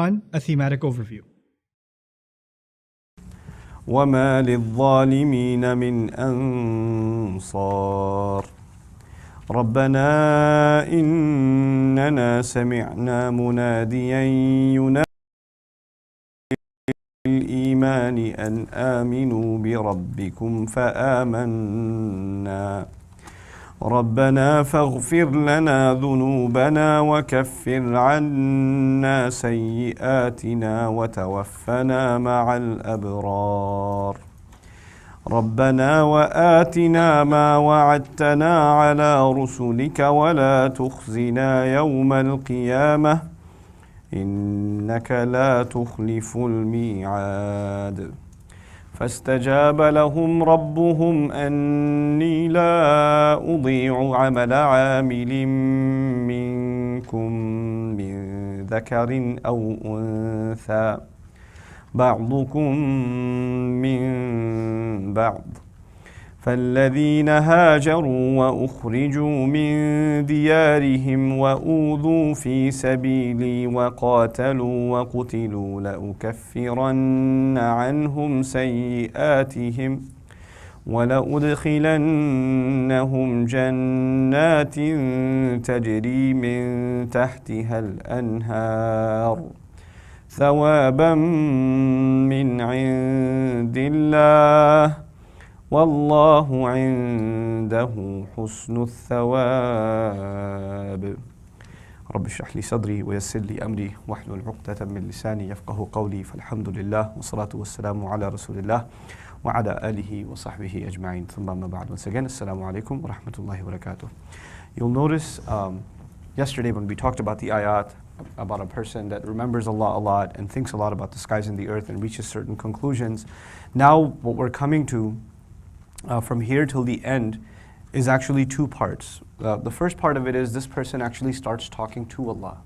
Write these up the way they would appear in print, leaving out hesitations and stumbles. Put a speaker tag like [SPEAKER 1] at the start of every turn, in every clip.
[SPEAKER 1] Al-Imran, a thematic overview.
[SPEAKER 2] وما للظالمين من أنصار ربنا إننا سمعنا مناديا ينادي للإيمان أن آمنوا بربكم فآمنا ربنا فاغفر لنا ذنوبنا وكفر عنا سيئاتنا وتوفنا مع الأبرار ربنا وآتنا ما وعدتنا على رسلك ولا تخزنا يوم القيامة إنك لا تخلف الميعاد فاستجاب لهم ربهم أني لا أضيع عمل عامل منكم من ذكر أو أنثى بعضكم من بعض فالذين هاجروا وأخرجوا من ديارهم وأوذوا في سبيلي وقاتلوا وقتلوا لأكفرن عنهم سيئاتهم ولأدخلنهم جنات تجري من تحتها الأنهار ثوابا من عند الله والله عنده حسن الثواب رب اشرح لي صدري ويسر لي أمري واحلل عقدة من لساني يفقه قولي فالحمد لله والصلاة والسلام على رسول الله وعلى آله وصحبه أجمعين ثم ما بعد. Once again, Assalamu alaikum wa rahmatullahi wa barakatuh. You'll notice yesterday when we talked about the ayat about a person that remembers Allah a lot and thinks a lot about the skies and the earth and reaches certain conclusions. Now what we're coming to from here till the end is actually two parts. The first part of it is this person actually starts talking to Allah.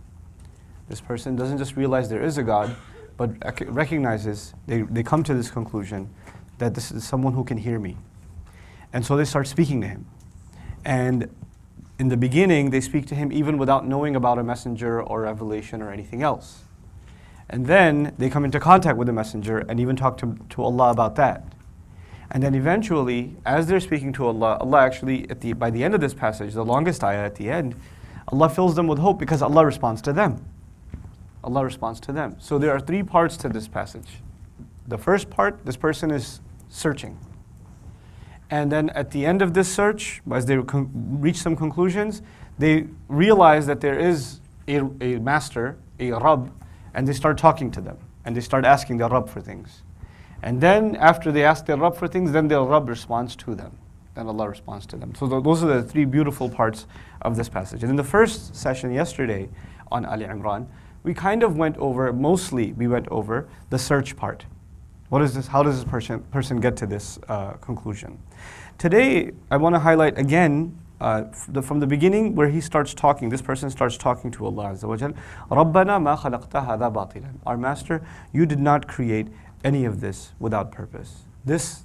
[SPEAKER 2] This person doesn't just realize there is a God, but recognizes, they come to this conclusion that this is someone who can hear me. And so they start speaking to him. And in the beginning, they speak to him even without knowing about a messenger or revelation or anything else. And then they come into contact with the messenger and even talk to Allah about that. And then eventually, as they're speaking to Allah, Allah actually, by the end of this passage, the longest ayah at the end, Allah fills them with hope because Allah responds to them. Allah responds to them. So there are three parts to this passage. The first part, this person is searching. And then at the end of this search, as they reach some conclusions, they realize that there is a master, a Rabb, and they start talking to them. And they start asking their Rabb for things. And then after they ask their Rabb for things, then their Rabb responds to them. Then Allah responds to them. So those are the three beautiful parts of this passage. And in the first session yesterday on Ali Imran, we kind of went over, mostly we went over the search part. What is this? How does this person get to this conclusion? Today, I want to highlight again, from the beginning where he starts talking, this person starts talking to Allah Azza wa Jal. رَبَّنَا مَا خَلَقْتَ هَذَا بَاطِلًا. Our Master, you did not create any of this without purpose. This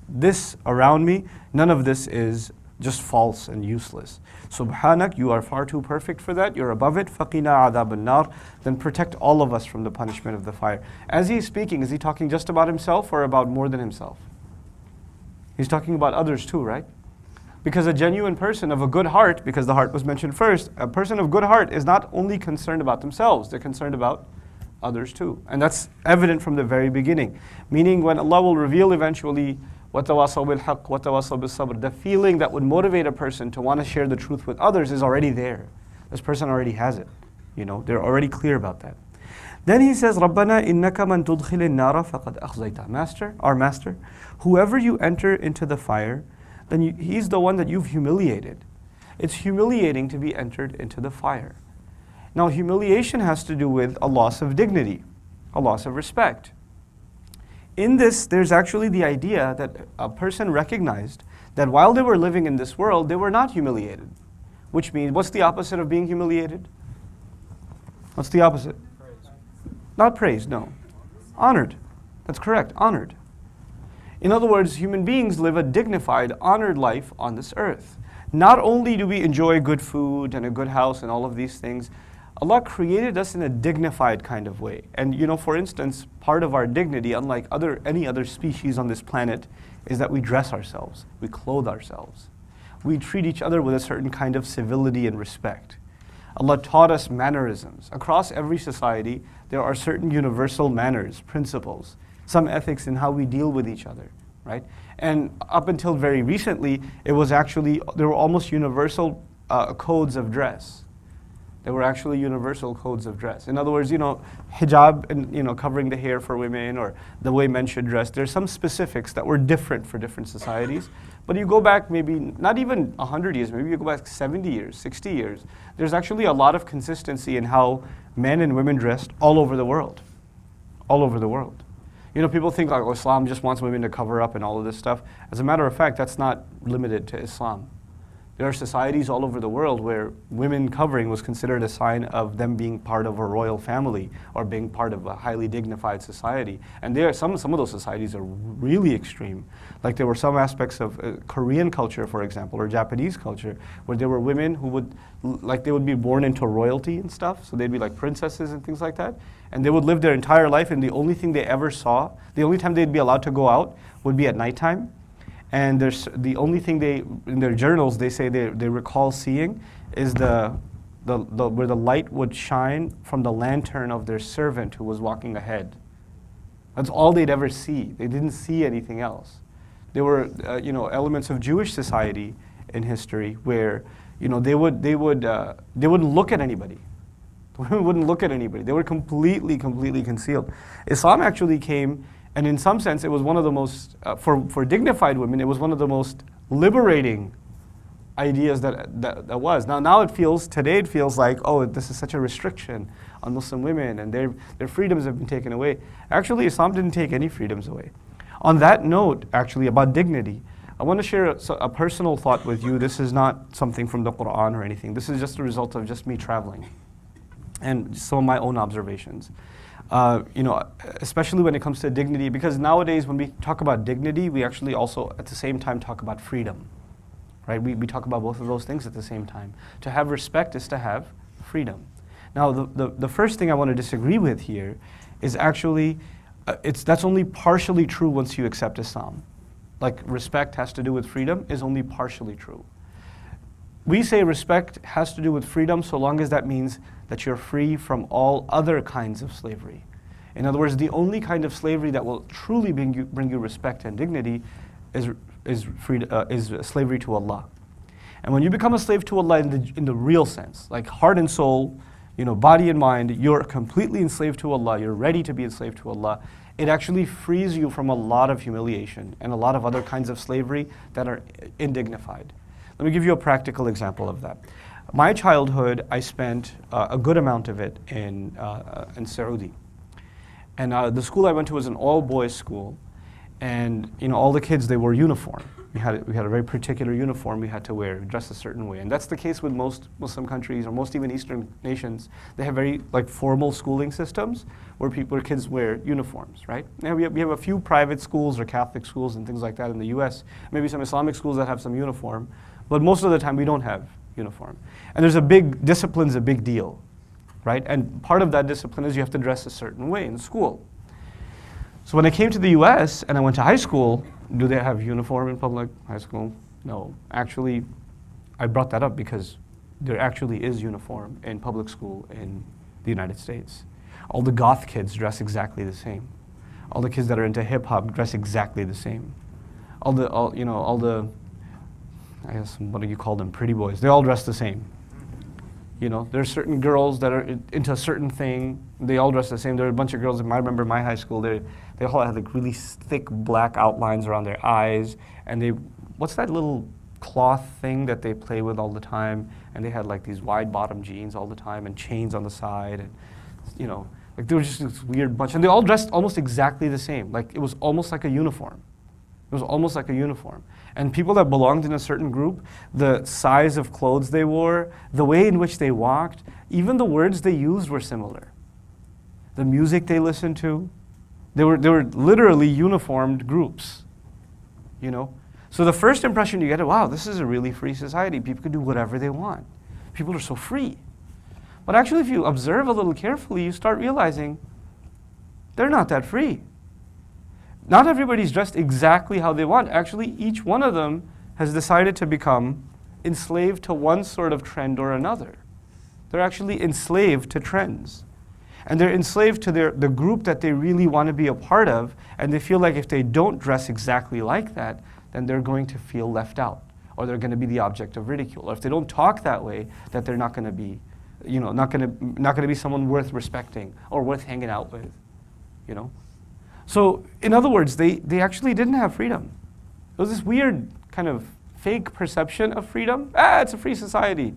[SPEAKER 2] around me, none of this is just false and useless. Subhanak, you are far too perfect for that, you're above it. فَقِنَا عَذَابَ النَّارِ. Then protect all of us from the punishment of the fire. As he's speaking, is he talking just about himself or about more than himself? He's talking about others too, right? Because a genuine person of a good heart, because the heart was mentioned first, a person of good heart is not only concerned about themselves, they're concerned about others too. And that's evident from the very beginning. Meaning when Allah will reveal eventually وَتَوَاصَوْا بِالْحَقِّ وَتَوَاصَوْا بِالصَّبْرِ, the feeling that would motivate a person to want to share the truth with others is already there. This person already has it. They're already clear about that. Then he says, رَبَّنَا إِنَّكَ مَنْ تُدْخِلِ النَّارَ فَقَدْ أَخْزَيْتَهُ. Master, our Master, whoever you enter into the fire, then he's the one that you've humiliated. It's humiliating to be entered into the fire. Now, humiliation has to do with a loss of dignity, a loss of respect. In this, there's actually the idea that a person recognized that while they were living in this world, they were not humiliated. Which means, what's the opposite of being humiliated? What's the opposite?
[SPEAKER 3] Praise.
[SPEAKER 2] Not praised, no. Honored. That's correct, honored. In other words, human beings live a dignified, honored life on this earth. Not only do we enjoy good food and a good house and all of these things, Allah created us in a dignified kind of way. And for instance, part of our dignity, unlike any other species on this planet, is that we dress ourselves, we clothe ourselves. We treat each other with a certain kind of civility and respect. Allah taught us mannerisms. Across every society, there are certain universal manners, principles, some ethics in how we deal with each other, right? And up until very recently, there were almost universal codes of dress. There were actually universal codes of dress. In other words, hijab and covering the hair for women, or the way men should dress. There's some specifics that were different for different societies. But you go back maybe not even 100 years, maybe you go back 70 years, 60 years. There's actually a lot of consistency in how men and women dressed all over the world. All over the world. People think like, Islam just wants women to cover up and all of this stuff. As a matter of fact, that's not limited to Islam. There are societies all over the world where women covering was considered a sign of them being part of a royal family or being part of a highly dignified society. And some of those societies are really extreme. Like there were some aspects of Korean culture, for example, or Japanese culture, where there were women who would be born into royalty and stuff. So they'd be like princesses and things like that. And they would live their entire life, and the only thing they ever saw, the only time they'd be allowed to go out would be at nighttime. And the only thing in their journals, they say they recall seeing is where the light would shine from the lantern of their servant who was walking ahead. That's all they'd ever see. They didn't see anything else. There were elements of Jewish society in history where they wouldn't look at anybody. The women wouldn't look at anybody. They were completely concealed. Islam actually came. And in some sense, it was one of the most, for dignified women, it was one of the most liberating ideas that was. Now today it feels like, oh, this is such a restriction on Muslim women and their freedoms have been taken away. Actually, Islam didn't take any freedoms away. On that note, actually, about dignity, I want to share a personal thought with you. This is not something from the Quran or anything. This is just a result of just me traveling and some of my own observations. Especially when it comes to dignity, because nowadays when we talk about dignity, we actually also at the same time talk about freedom, right? We talk about both of those things at the same time. To have respect is to have freedom. Now, the first thing I want to disagree with here is actually, that's only partially true once you accept Islam. Like respect has to do with freedom is only partially true. We say respect has to do with freedom so long as that means that you're free from all other kinds of slavery. In other words, the only kind of slavery that will truly bring you respect and dignity is slavery to Allah. And when you become a slave to Allah in the real sense, like heart and soul, body and mind, you're completely enslaved to Allah, you're ready to be enslaved to Allah, it actually frees you from a lot of humiliation and a lot of other kinds of slavery that are indignified. Let me give you a practical example of that. My childhood, I spent a good amount of it in Saudi. And the school I went to was an all-boys school. And all the kids, they wore uniform. We had a very particular uniform we had to wear, dress a certain way. And that's the case with most Muslim countries, or most even Eastern nations. They have very formal schooling systems where kids wear uniforms, right? Now we have a few private schools or Catholic schools and things like that in the US. Maybe some Islamic schools that have some uniform. But most of the time we don't have uniform. And discipline's a big deal, right? And part of that discipline is you have to dress a certain way in school. So when I came to the US and I went to high school, do they have uniform in public high school? No. Actually, I brought that up because there actually is uniform in public school in the United States. All the goth kids dress exactly the same. All the kids that are into hip hop dress exactly the same. All the I guess, what do you call them, pretty boys, they all dress the same. There's certain girls that are into a certain thing, they all dress the same. There are a bunch of girls, I remember in my high school, they all had really thick black outlines around their eyes, and what's that little cloth thing that they play with all the time? And they had these wide bottom jeans all the time and chains on the side, and they were just this weird bunch, and they all dressed almost exactly the same. It was almost like a uniform. It was almost like a uniform. And people that belonged in a certain group, the size of clothes they wore, the way in which they walked, even the words they used were similar. The music they listened to, they were literally uniformed groups, So the first impression you get is, wow, this is a really free society. People can do whatever they want. People are so free. But actually, if you observe a little carefully, you start realizing they're not that free. Not everybody's dressed exactly how they want. Actually, each one of them has decided to become enslaved to one sort of trend or another. They're actually enslaved to trends. And they're enslaved to the group that they really want to be a part of, and they feel like if they don't dress exactly like that, then they're going to feel left out, or they're going to be the object of ridicule. Or if they don't talk that way, that they're not going to be, not going to be someone worth respecting or worth hanging out with, So, in other words, they actually didn't have freedom. It was this weird kind of fake perception of freedom. It's a free society.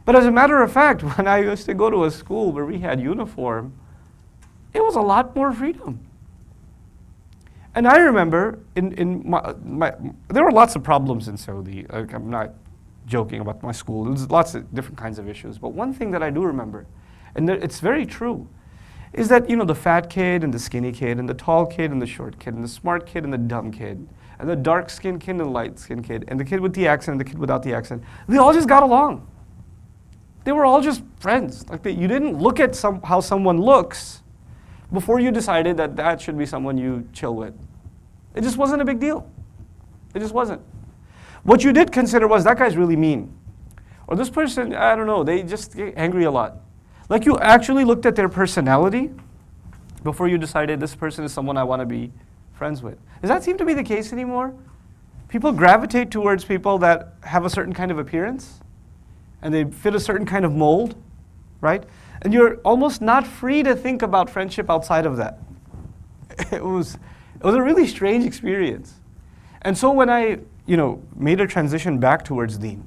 [SPEAKER 2] But as a matter of fact, when I used to go to a school where we had uniform, it was a lot more freedom. And I remember there were lots of problems in Saudi. I'm not joking about my school. There's lots of different kinds of issues. But one thing that I do remember, and it's very true, is that the fat kid and the skinny kid and the tall kid and the short kid and the smart kid and the dumb kid and the dark-skinned kid and the light-skinned kid and the kid with the accent and the kid without the accent, they all just got along. They were all just friends. You didn't look at how someone looks before you decided that should be someone you chill with. It just wasn't a big deal. It just wasn't. What you did consider was, that guy's really mean. Or this person, I don't know, they just get angry a lot. You actually looked at their personality before you decided this person is someone I want to be friends with. Does that seem to be the case anymore? People gravitate towards people that have a certain kind of appearance, and they fit a certain kind of mold, right? And you're almost not free to think about friendship outside of that. It was a really strange experience. And so when I, made a transition back towards Deen,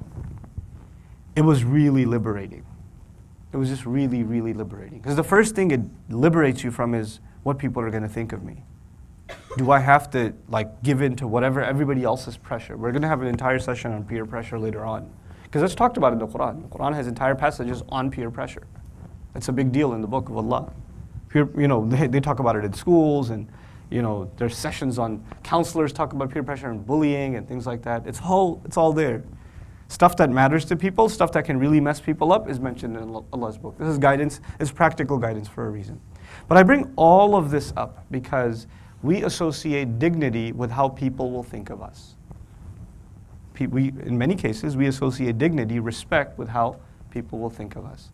[SPEAKER 2] it was really liberating. It was just really, really liberating. Because the first thing it liberates you from is what people are going to think of me. Do I have to give in to whatever everybody else's pressure? We're going to have an entire session on peer pressure later on. Because that's talked about in the Quran. The Quran has entire passages on peer pressure. It's a big deal in the book of Allah. They talk about it in schools, and there's sessions on counselors talk about peer pressure and bullying and things like that. It's all there. Stuff that matters to people, stuff that can really mess people up, is mentioned in Allah's book. This is guidance, it's practical guidance for a reason. But I bring all of this up because we associate dignity with how people will think of us. In many cases, we associate dignity, respect, with how people will think of us.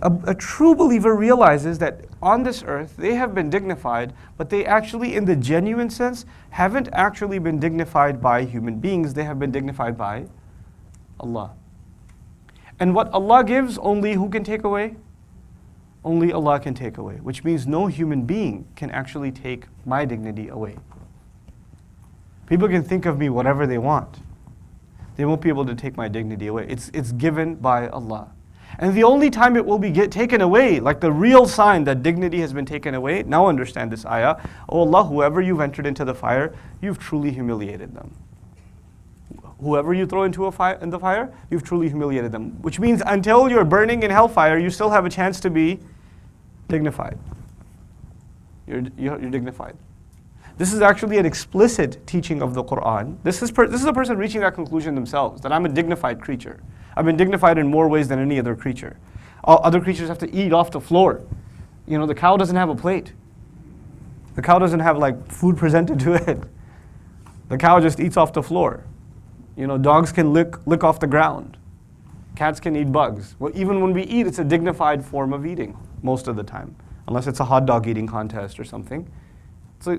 [SPEAKER 2] A true believer realizes that on this earth, they have been dignified, but they actually, in the genuine sense, haven't actually been dignified by human beings. They have been dignified by Allah. And what Allah gives, only who can take away? Only Allah can take away, which means no human being can actually take my dignity away. People can think of me whatever they want. They won't be able to take my dignity away. It's given by Allah. And the only time it will be taken away, like the real sign that dignity has been taken away, now understand this ayah, O Allah, whoever you've entered into the fire, you've truly humiliated them. Whoever you throw into the fire, you've truly humiliated them. Which means until you're burning in hellfire, you still have a chance to be dignified. You're dignified. This is actually an explicit teaching of the Quran. This is a person reaching that conclusion themselves, that I'm a dignified creature. I've been dignified in more ways than any other creature. All other creatures have to eat off the floor. The cow doesn't have a plate. The cow doesn't have food presented to it. The cow just eats off the floor. Dogs can lick off the ground. Cats can eat bugs. Well, even when we eat, it's a dignified form of eating most of the time, unless it's a hot dog eating contest or something. So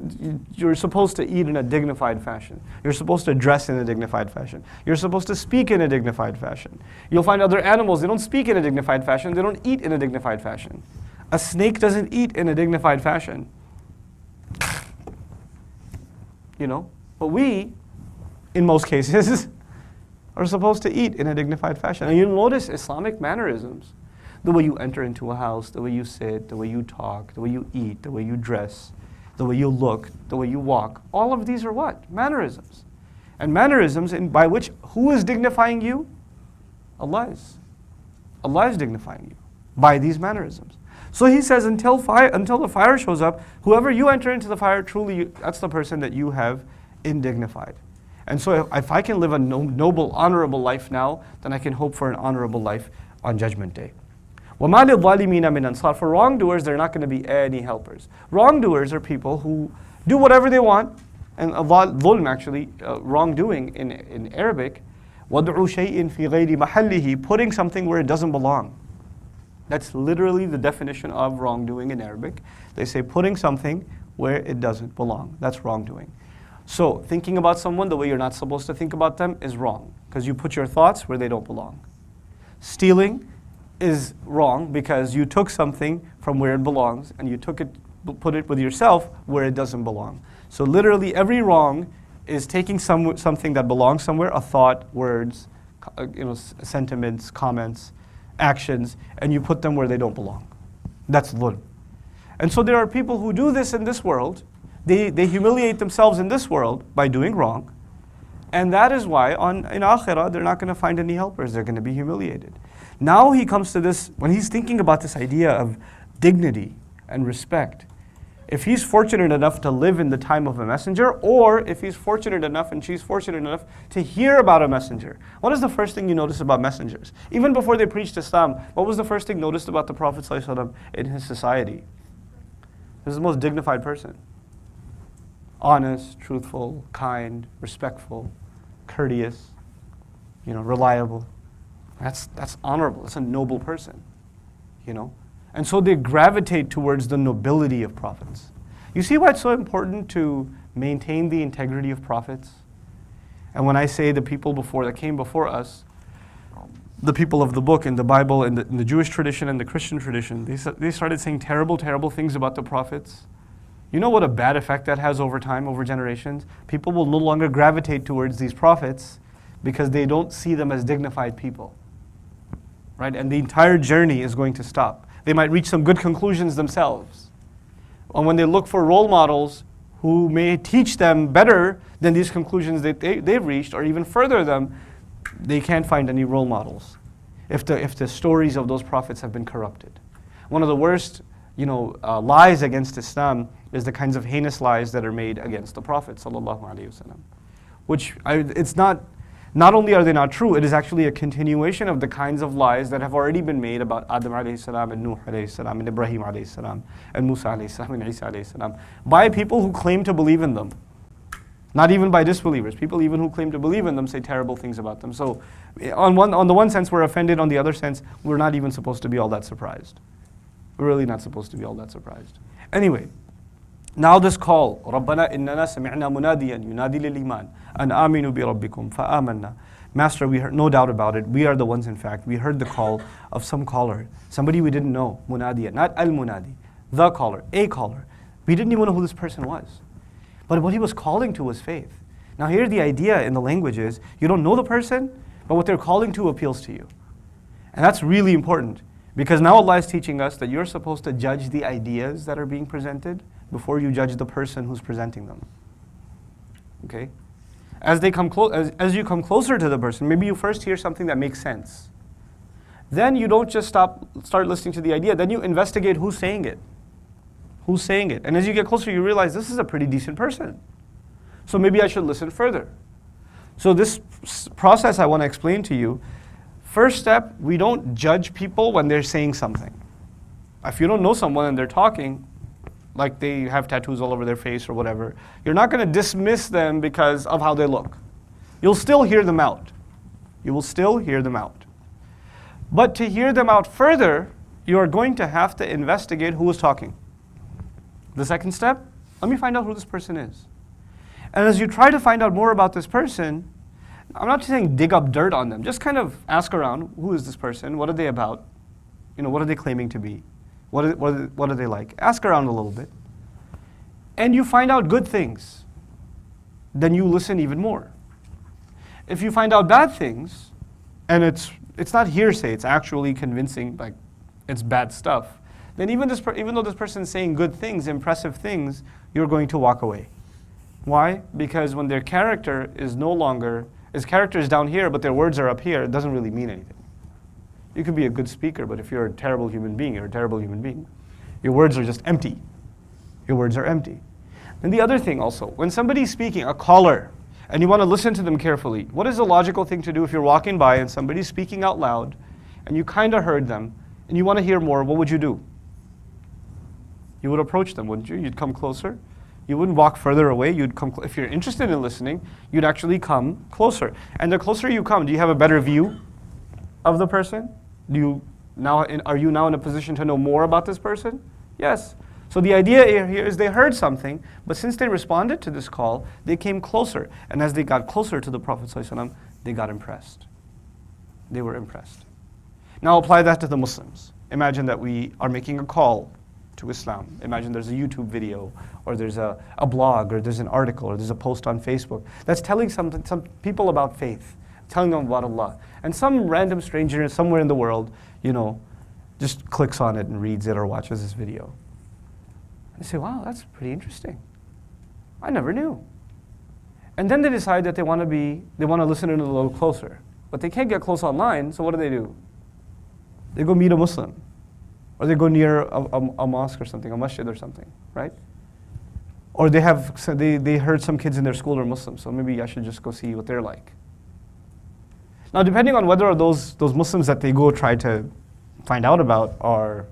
[SPEAKER 2] you're supposed to eat in a dignified fashion. You're supposed to dress in a dignified fashion. You're supposed to speak in a dignified fashion. You'll find other animals, they don't speak in a dignified fashion, they don't eat in a dignified fashion. A snake doesn't eat in a dignified fashion. But we, in most cases, are supposed to eat in a dignified fashion. And you'll notice Islamic mannerisms. The way you enter into a house, the way you sit, the way you talk, the way you eat, the way you dress, the way you look, the way you walk. All of these are what? Mannerisms. And mannerisms by which, who is dignifying you? Allah is. Allah is dignifying you by these mannerisms. So he says, until the fire shows up, whoever you enter into the fire, truly, that's the person that you have indignified. And so if I can live a noble, honorable life now, then I can hope for an honorable life on Judgment Day. وَمَا لِلظَّالِمِينَ مِنْ أَنصَارٍ. For wrongdoers, there are not going to be any helpers. Wrongdoers are people who do whatever they want. And dhulm, actually, wrongdoing in Arabic, وَضْعُ شَيْءٍ فِي غَيْرِ مَحَلِّهِ, putting something where it doesn't belong. That's literally the definition of wrongdoing in Arabic. They say putting something where it doesn't belong. That's wrongdoing. So thinking about someone the way you're not supposed to think about them is wrong, because you put your thoughts where they don't belong. Stealing is wrong because you took something from where it belongs and you put it with yourself where it doesn't belong. So literally every wrong is taking something that belongs somewhere, a thought, words, sentiments, comments, actions, and you put them where they don't belong. That's dhulm. And so there are people who do this in this world. They humiliate themselves in this world by doing wrong. And that is why in Akhirah, they're not going to find any helpers. They're going to be humiliated. Now he comes to this, when he's thinking about this idea of dignity and respect, if he's fortunate enough to live in the time of a messenger, or if he's fortunate enough and she's fortunate enough to hear about a messenger. What is the first thing you notice about messengers? Even before they preached Islam, what was the first thing noticed about the Prophet ﷺ in his society? He was the most dignified person. Honest, truthful, kind, respectful, courteous, reliable. That's honorable. That's a noble person, And so they gravitate towards the nobility of prophets. You see why it's so important to maintain the integrity of prophets? And when I say the people that came before us, the people of the book and the Bible and in the Jewish tradition and the Christian tradition, they started saying terrible, terrible things about the prophets. You know what a bad effect that has over time, over generations? People will no longer gravitate towards these prophets because they don't see them as dignified people. Right? And the entire journey is going to stop. They might reach some good conclusions themselves. And when they look for role models who may teach them better than these conclusions that they've reached, or even further them, they can't find any role models if the stories of those prophets have been corrupted. One of the worst lies against Islam is the kinds of heinous lies that are made against the Prophet ﷺ, which it's not only are they not true, it is actually a continuation of the kinds of lies that have already been made about Adam alayhi salam and Nuh alayhi salam and Ibrahim alayhi salam and Musa alayhi salam and Isa alayhi salam by people who claim to believe in them. Not even by disbelievers. People even who claim to believe in them say terrible things about them. So on the one sense we're offended, on the other sense we're not even supposed to be all that surprised. We're really not supposed to be all that surprised. Anyway, now this call, رَبَّنَا إِنَّنَا سَمِعْنَا مُنَادِيًا يُنَادِي لِلْإِيمَانِ أَنْ آمِنُوا بِرَبِّكُمْ فَآمَنَّا. Master, we heard, no doubt about it, we are the ones, in fact, we heard the call of some caller, somebody we didn't know, munadiya, not al-munadi, the caller, a caller. We didn't even know who this person was. But what he was calling to was faith. Now here the idea in the language is, you don't know the person, but what they're calling to appeals to you. And that's really important, because now Allah is teaching us that you're supposed to judge the ideas that are being presented before you judge the person who's presenting them. Okay? As you come closer to the person, maybe you first hear something that makes sense. Then you don't just start listening to the idea, then you investigate who's saying it. Who's saying it? And as you get closer, you realize this is a pretty decent person. So maybe I should listen further. So this process I want to explain to you. First step, we don't judge people when they're saying something. If you don't know someone and they're talking, like they have tattoos all over their face or whatever, you're not going to dismiss them because of how they look. You'll still hear them out. You will still hear them out. But to hear them out further, you are going to have to investigate who is talking. The second step, let me find out who this person is. And as you try to find out more about this person, I'm not saying dig up dirt on them, just kind of ask around, who is this person? What are they about? What are they claiming to be? What are they like? Ask around a little bit. And you find out good things. Then you listen even more. If you find out bad things, and it's not hearsay, it's actually convincing, like it's bad stuff, then even though this person is saying good things, impressive things, you're going to walk away. Why? Because when their character is his character is down here, but their words are up here, it doesn't really mean anything. You can be a good speaker, but if you're a terrible human being, you're a terrible human being. Your words are just empty. Your words are empty. And the other thing also, when somebody's speaking, a caller, and you want to listen to them carefully, what is the logical thing to do if you're walking by and somebody's speaking out loud, and you kind of heard them, and you want to hear more, what would you do? You would approach them, wouldn't you? You'd come closer. You wouldn't walk further away. You'd come. If you're interested in listening, you'd actually come closer. And the closer you come, do you have a better view of the person? Are you now in a position to know more about this person? Yes. So the idea here is they heard something, but since they responded to this call, they came closer. And as they got closer to the Prophet ﷺ, they got impressed. They were impressed. Now apply that to the Muslims. Imagine that we are making a call to Islam. Imagine there's a YouTube video, or there's a blog, or there's an article, or there's a post on Facebook that's telling some people about faith, telling them about Allah. And some random stranger somewhere in the world, just clicks on it and reads it or watches this video. And they say, wow, that's pretty interesting. I never knew. And then they decide that they want to listen in a little closer. But they can't get close online, so what do? They go meet a Muslim. Or they go near a mosque or something, a masjid or something, right? Or they heard some kids in their school are Muslim, so maybe I should just go see what they're like. Now, depending on whether those Muslims that they go try to find out about are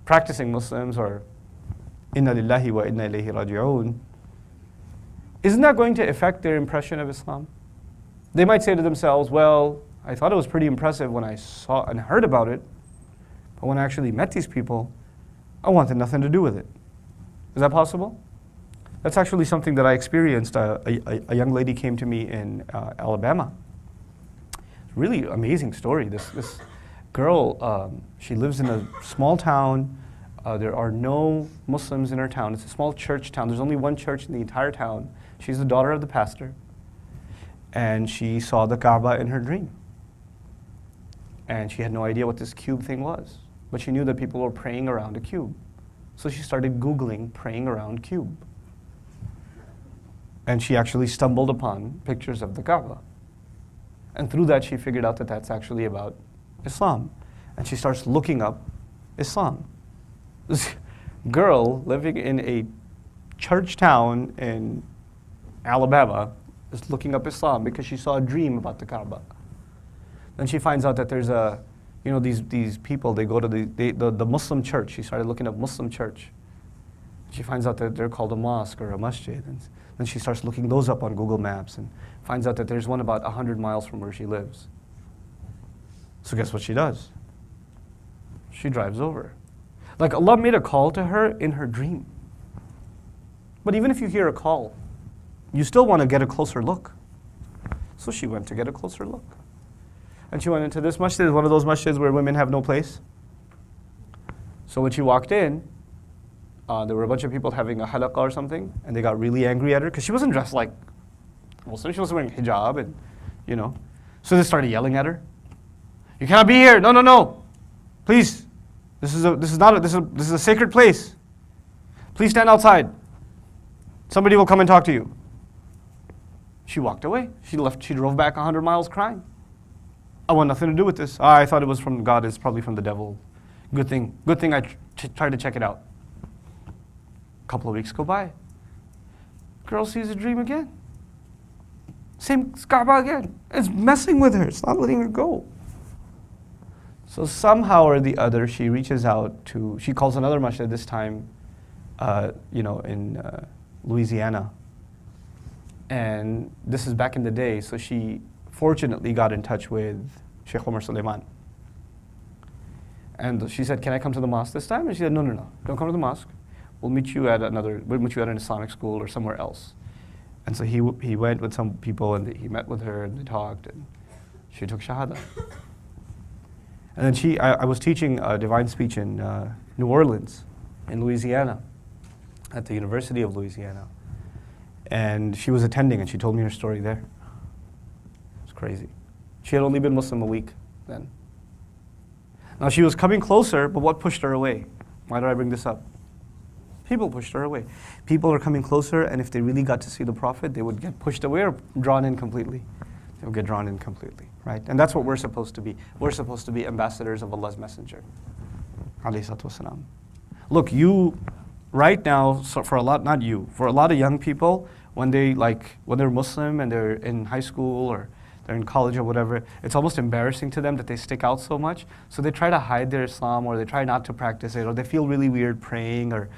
[SPEAKER 2] practicing Muslims, or inna lillahi wa inna ilayhi raji'un, isn't that going to affect their impression of Islam? They might say to themselves, well, I thought it was pretty impressive when I saw and heard about it, but when I actually met these people, I wanted nothing to do with it. Is that possible? That's actually something that I experienced. A young lady came to me in Alabama. Really amazing story. This girl, she lives in a small town. There are no Muslims in her town. It's a small church town. There's only one church in the entire town. She's the daughter of the pastor. And she saw the Kaaba in her dream. And she had no idea what this cube thing was. But she knew that people were praying around a cube. So she started Googling praying around cube. And she actually stumbled upon pictures of the Kaaba. And through that, she figured out that that's actually about Islam. And she starts looking up Islam. This girl living in a church town in Alabama is looking up Islam because she saw a dream about the Kaaba. Then she finds out that there's these people, they go to the Muslim church. She started looking up Muslim church. She finds out that they're called a mosque or a masjid. And then she starts looking those up on Google Maps and finds out that there's one about 100 miles from where she lives. So guess what she does? She drives over. Like Allah made a call to her in her dream. But even if you hear a call, you still want to get a closer look. So she went to get a closer look. And she went into this masjid, one of those masjids where women have no place. So when she walked in, there were a bunch of people having a halaqah or something, and they got really angry at her because she wasn't dressed like Muslim. She was wearing hijab, and So they started yelling at her. You cannot be here. No. Please. This is a sacred place. Please stand outside. Somebody will come and talk to you. She walked away. She drove back 100 miles crying. I want nothing to do with this. I thought it was from God. It's probably from the devil. Good thing I tried to check it out. A couple of weeks go by. Girl sees a dream again. Same Kaaba again. It's messing with her. It's not letting her go. So somehow or the other, she reaches out she calls another masjid, this time, in Louisiana. And this is back in the day, so she fortunately got in touch with Sheikh Omar Suleiman. And she said, can I come to the mosque this time? And she said, no, don't come to the mosque. We'll meet you at an Islamic school or somewhere else. And so he went with some people, and he met with her, and they talked, and she took Shahada. And then I was teaching divine speech in New Orleans, in Louisiana, at the University of Louisiana. And she was attending, and she told me her story there. It's crazy. She had only been Muslim a week then. Now she was coming closer, but what pushed her away? Why did I bring this up? People pushed her away. People are coming closer, and if they really got to see the Prophet, they would get pushed away or drawn in completely. They would get drawn in completely, right? And that's what we're supposed to be. We're supposed to be ambassadors of Allah's Messenger. Alayhi salatu wasalam. Look, you, right now, for a lot of young people, when they're Muslim and they're in high school or they're in college or whatever, it's almost embarrassing to them that they stick out so much. So they try to hide their Islam, or they try not to practice it, or they feel really weird praying, or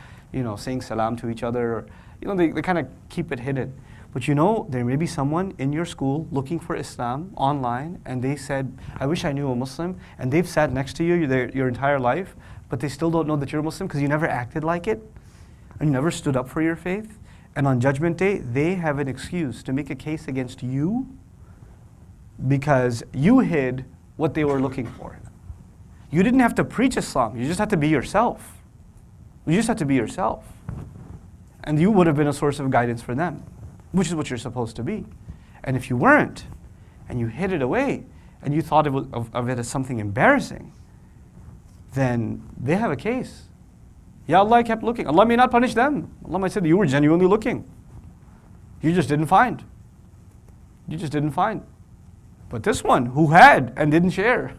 [SPEAKER 2] saying salam to each other, or they kind of keep it hidden. But there may be someone in your school looking for Islam online, and they said, I wish I knew a Muslim, and they've sat next to you your entire life, but they still don't know that you're a Muslim because you never acted like it, and you never stood up for your faith. And on Judgment Day, they have an excuse to make a case against you because you hid what they were looking for. You didn't have to preach Islam, you just had to be yourself. You just had to be yourself. And you would have been a source of guidance for them, which is what you're supposed to be. And if you weren't, and you hid it away, and you thought of it as something embarrassing, then they have a case. Ya Allah kept looking. Allah may not punish them. Allah might say that you were genuinely looking. You just didn't find. You just didn't find. But this one, who had and didn't share,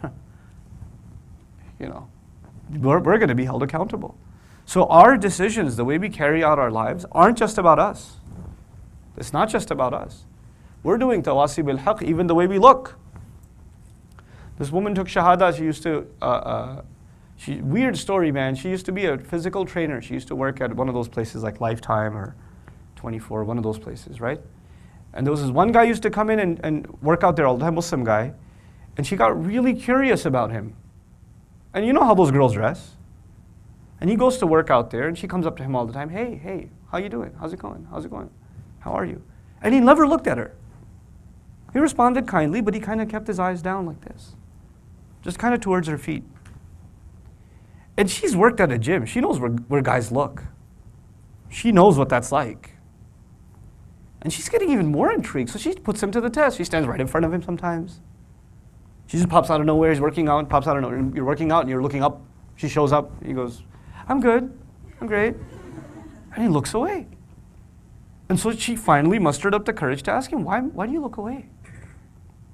[SPEAKER 2] we're going to be held accountable. So our decisions, the way we carry out our lives, aren't just about us. It's not just about us. We're doing tawasi bil haqq even the way we look. This woman took shahada. She used to, weird story, man. She used to be a physical trainer. She used to work at one of those places like Lifetime or 24, one of those places, right? And there was this one guy used to come in and work out there all the time, Muslim guy. And she got really curious about him. And you know how those girls dress. And he goes to work out there, and she comes up to him all the time. Hey, how you doing? How's it going? How's it going? How are you? And he never looked at her. He responded kindly, but he kind of kept his eyes down like this, just kind of towards her feet. And she's worked at a gym. She knows where guys look. She knows what that's like. And she's getting even more intrigued, so she puts him to the test. She stands right in front of him sometimes. She just pops out of nowhere. He's working out, pops out of nowhere. You're working out, and you're looking up. She shows up. He goes, I'm good. I'm great. And he looks away. And so she finally mustered up the courage to ask him, why do you look away?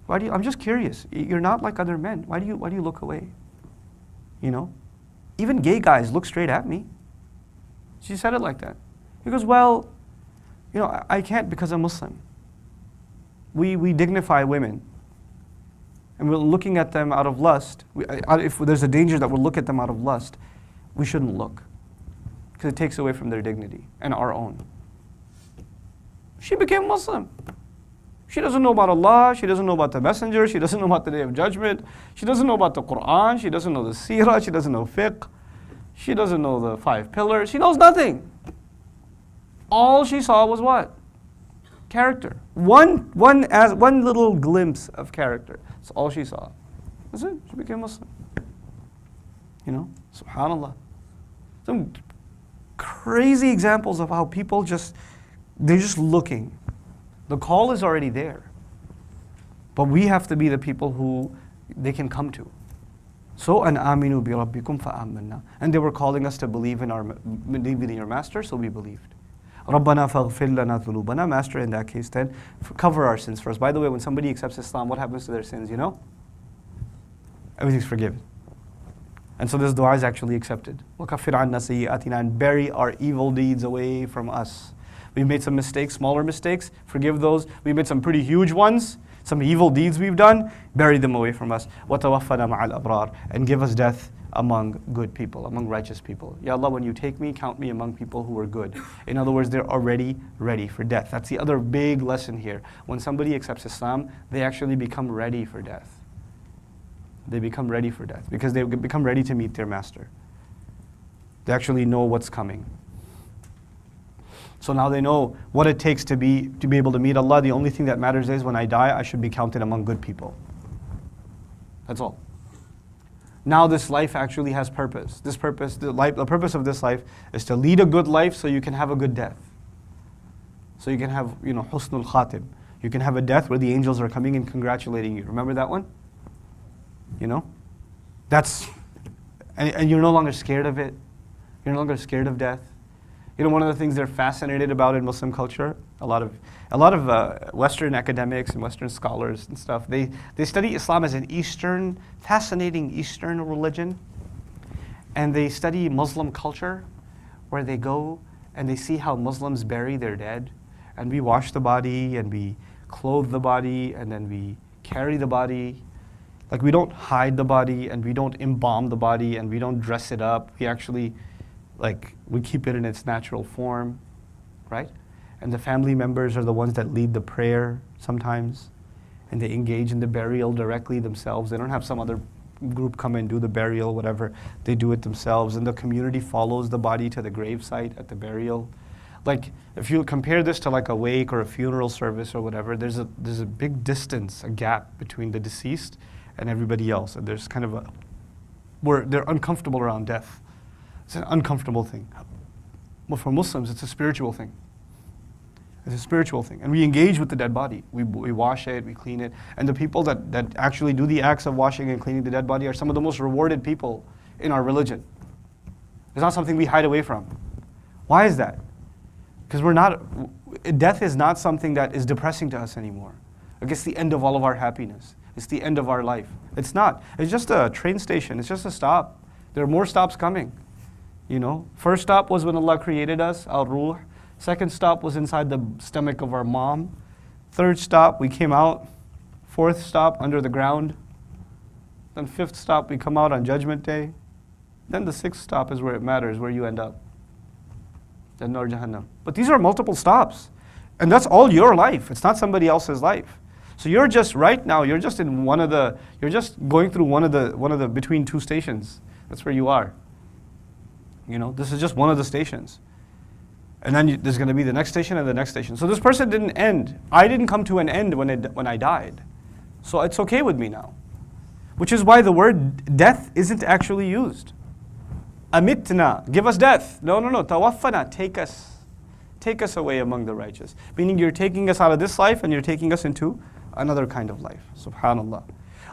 [SPEAKER 2] I'm just curious. You're not like other men. Why do you look away? Even gay guys look straight at me. She said it like that. He goes, well, I can't because I'm Muslim. We dignify women. And we're looking at them out of lust. If there's a danger that we'll look at them out of lust, we shouldn't look. Because it takes away from their dignity and our own. She became Muslim. She doesn't know about Allah, she doesn't know about the Messenger, she doesn't know about the Day of Judgment, she doesn't know about the Quran, she doesn't know the Seerah, she doesn't know fiqh, she doesn't know the 5 pillars, she knows nothing. All she saw was what? Character. One little glimpse of character. That's all she saw. That's it. She became Muslim. SubhanAllah. Some crazy examples of how people they're just looking. The call is already there. But we have to be the people who they can come to. So, an aminu bi rabbikum fa amanna. And they were calling us to believe in your master, so we believed. Rabbana faghfir lana dhunubana. Master, in that case then, cover our sins for us. By the way, when somebody accepts Islam, what happens to their sins, Everything's forgiven. And so this dua is actually accepted. وَكَفِّرْ عَنَّا سَيِّئَاتِنَا. And bury our evil deeds away from us. We've made some mistakes, smaller mistakes, forgive those. We made some pretty huge ones, some evil deeds we've done, bury them away from us. وَتَوَفَّنَا مَعَ الْأَبْرَارِ. And give us death among good people, among righteous people. Ya Allah, when you take me, count me among people who are good. In other words, they're already ready for death. That's the other big lesson here. When somebody accepts Islam, they actually become ready for death. They become ready for death because they become ready to meet their master. They actually know what's coming. So now they know what it takes to be able to meet Allah. The only thing that matters is when I die, I should be counted among good people. That's all. Now this life actually has purpose. The purpose of this life is to lead a good life so you can have a good death. So you can have, husnul khatim. You can have a death where the angels are coming and congratulating you. Remember that one? And you're no longer scared of it. You're no longer scared of death. One of the things they're fascinated about in Muslim culture, a lot of Western academics and Western scholars and stuff, they study Islam as an fascinating Eastern religion. And they study Muslim culture, where they go and they see how Muslims bury their dead. And we wash the body, and we clothe the body, and then we carry the body. Like we don't hide the body and we don't embalm the body and we don't dress it up. We actually, we keep it in its natural form, right? And the family members are the ones that lead the prayer sometimes. And they engage in the burial directly themselves. They don't have some other group come and do the burial, whatever. They do it themselves. And the community follows the body to the gravesite at the burial. Like, if you compare this to like a wake or a funeral service or whatever, there's a big distance, a gap between the deceased and everybody else. And there's kind of where they're uncomfortable around death. It's an uncomfortable thing. But for Muslims, it's a spiritual thing. It's a spiritual thing. And we engage with the dead body. We wash it, we clean it. And the people that actually do the acts of washing and cleaning the dead body are some of the most rewarded people in our religion. It's not something we hide away from. Why is that? Because death is not something that is depressing to us anymore. Like it's the end of all of our happiness. It's the end of our life. It's not. It's just a train station. It's just a stop. There are more stops coming. First stop was when Allah created us, al-ruh. Second stop was inside the stomach of our mom. Third stop, we came out. Fourth stop, under the ground. Then fifth stop, we come out on Judgment Day. Then the sixth stop is where it matters, where you end up. An-nur Jahannam. But these are multiple stops. And that's all your life. It's not somebody else's life. So you're just, right now, you're just going through one of the between two stations. That's where you are. This is just one of the stations. And then there's going to be the next station and the next station. So this person didn't end. I didn't come to an end when I died. So it's okay with me now. Which is why the word death isn't actually used. Amitna, give us death. No. Tawaffana, take us. Take us away among the righteous. Meaning you're taking us out of this life and you're taking us into another kind of life. Subhanallah.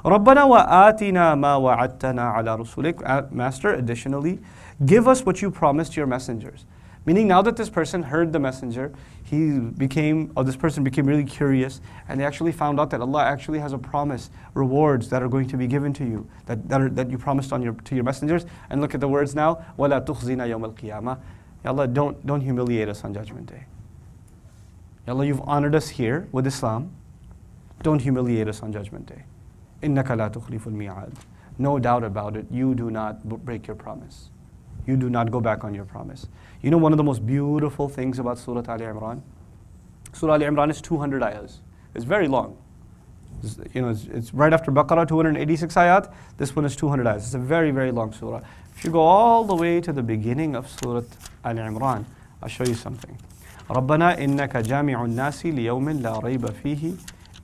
[SPEAKER 2] رَبَّنَا وَآتِنَا مَا وَعَدْتَنَا عَلَى رُسُلِكَ. Master, additionally, give us what you promised your messengers. Meaning now that this person heard the messenger, this person became really curious, and they actually found out that Allah actually has a promise, rewards that are going to be given to you, that you promised to your messengers. And look at the words now, وَلَا تُخْزِنَا يَوْمَ الْقِيَامَةِ. Ya Allah, don't humiliate us on Judgment Day. Ya Allah, you've honored us here with Islam. Don't humiliate us on Judgment Day. إِنَّكَ لَا تُخْلِفُ الْمِيعَادِ. No doubt about it, you do not break your promise. You do not go back on your promise. One of the most beautiful things about Surah Al-Imran? Surah Al-Imran is 200 ayahs. It's very long. It's right after Baqarah, 286 ayat. This one is 200 ayahs. It's a very, very long surah. If you go all the way to the beginning of Surah Al-Imran, I'll show you something. رَبَّنَا إِنَّكَ جَامِعُ النَّاسِ لِيَوْمٍ لَا رَيْبَ فِيهِ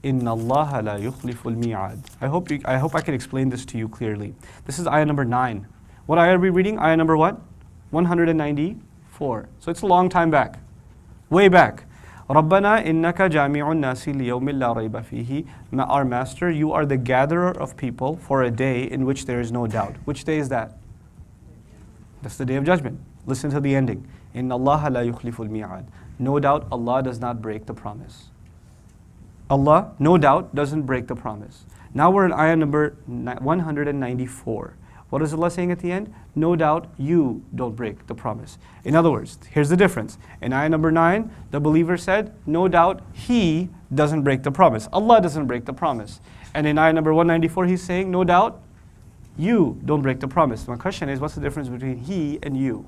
[SPEAKER 2] إِنَّ اللَّهَ لَا يُخْلِفُ الْمِيعَادِ. I hope I can explain this to you clearly. This is ayah number 9. What ayah are we reading? Ayah number what? 194. So it's a long time back. Way back. رَبَّنَا إِنَّكَ جَامِعُ النَّاسِ لِيَوْمٍ لَا رَيْبَ فِيهِ. Our Master, you are the gatherer of people for a day in which there is no doubt. Which day is that? That's the Day of Judgment. Listen to the ending. إِنَّ اللَّهَ لَا يُخْلِفُ الْمِيعَادِ. No doubt Allah does not break the promise. Allah, no doubt, doesn't break the promise. Now we're in ayah number 194. What is Allah saying at the end? No doubt you don't break the promise. In other words, here's the difference. In ayah number 9, the believer said, no doubt he doesn't break the promise. Allah doesn't break the promise. And in ayah number 194, he's saying, no doubt you don't break the promise. My question is, what's the difference between he and you?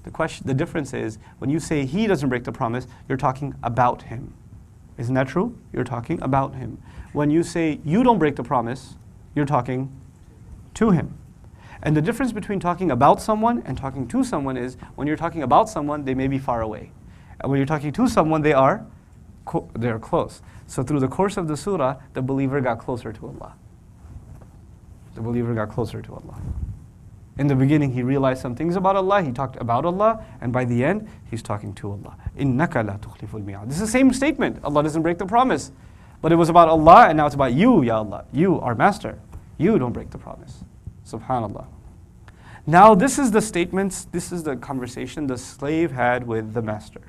[SPEAKER 2] The difference is, when you say he doesn't break the promise, you're talking about him. Isn't that true? You're talking about him. When you say you don't break the promise, you're talking to him. And the difference between talking about someone and talking to someone is, when you're talking about someone, they may be far away. And when you're talking to someone, they're close. So through the course of the surah, the believer got closer to Allah. The believer got closer to Allah. In the beginning, he realized some things about Allah, he talked about Allah, and by the end, he's talking to Allah. إِنَّكَ لَا تُخْلِفُ الْمِيعَادِ. This is the same statement. Allah doesn't break the promise. But it was about Allah, and now it's about you, Ya Allah. You, our Master. You don't break the promise. Subhanallah. Now this is the statements, this is the conversation the slave had with the Master.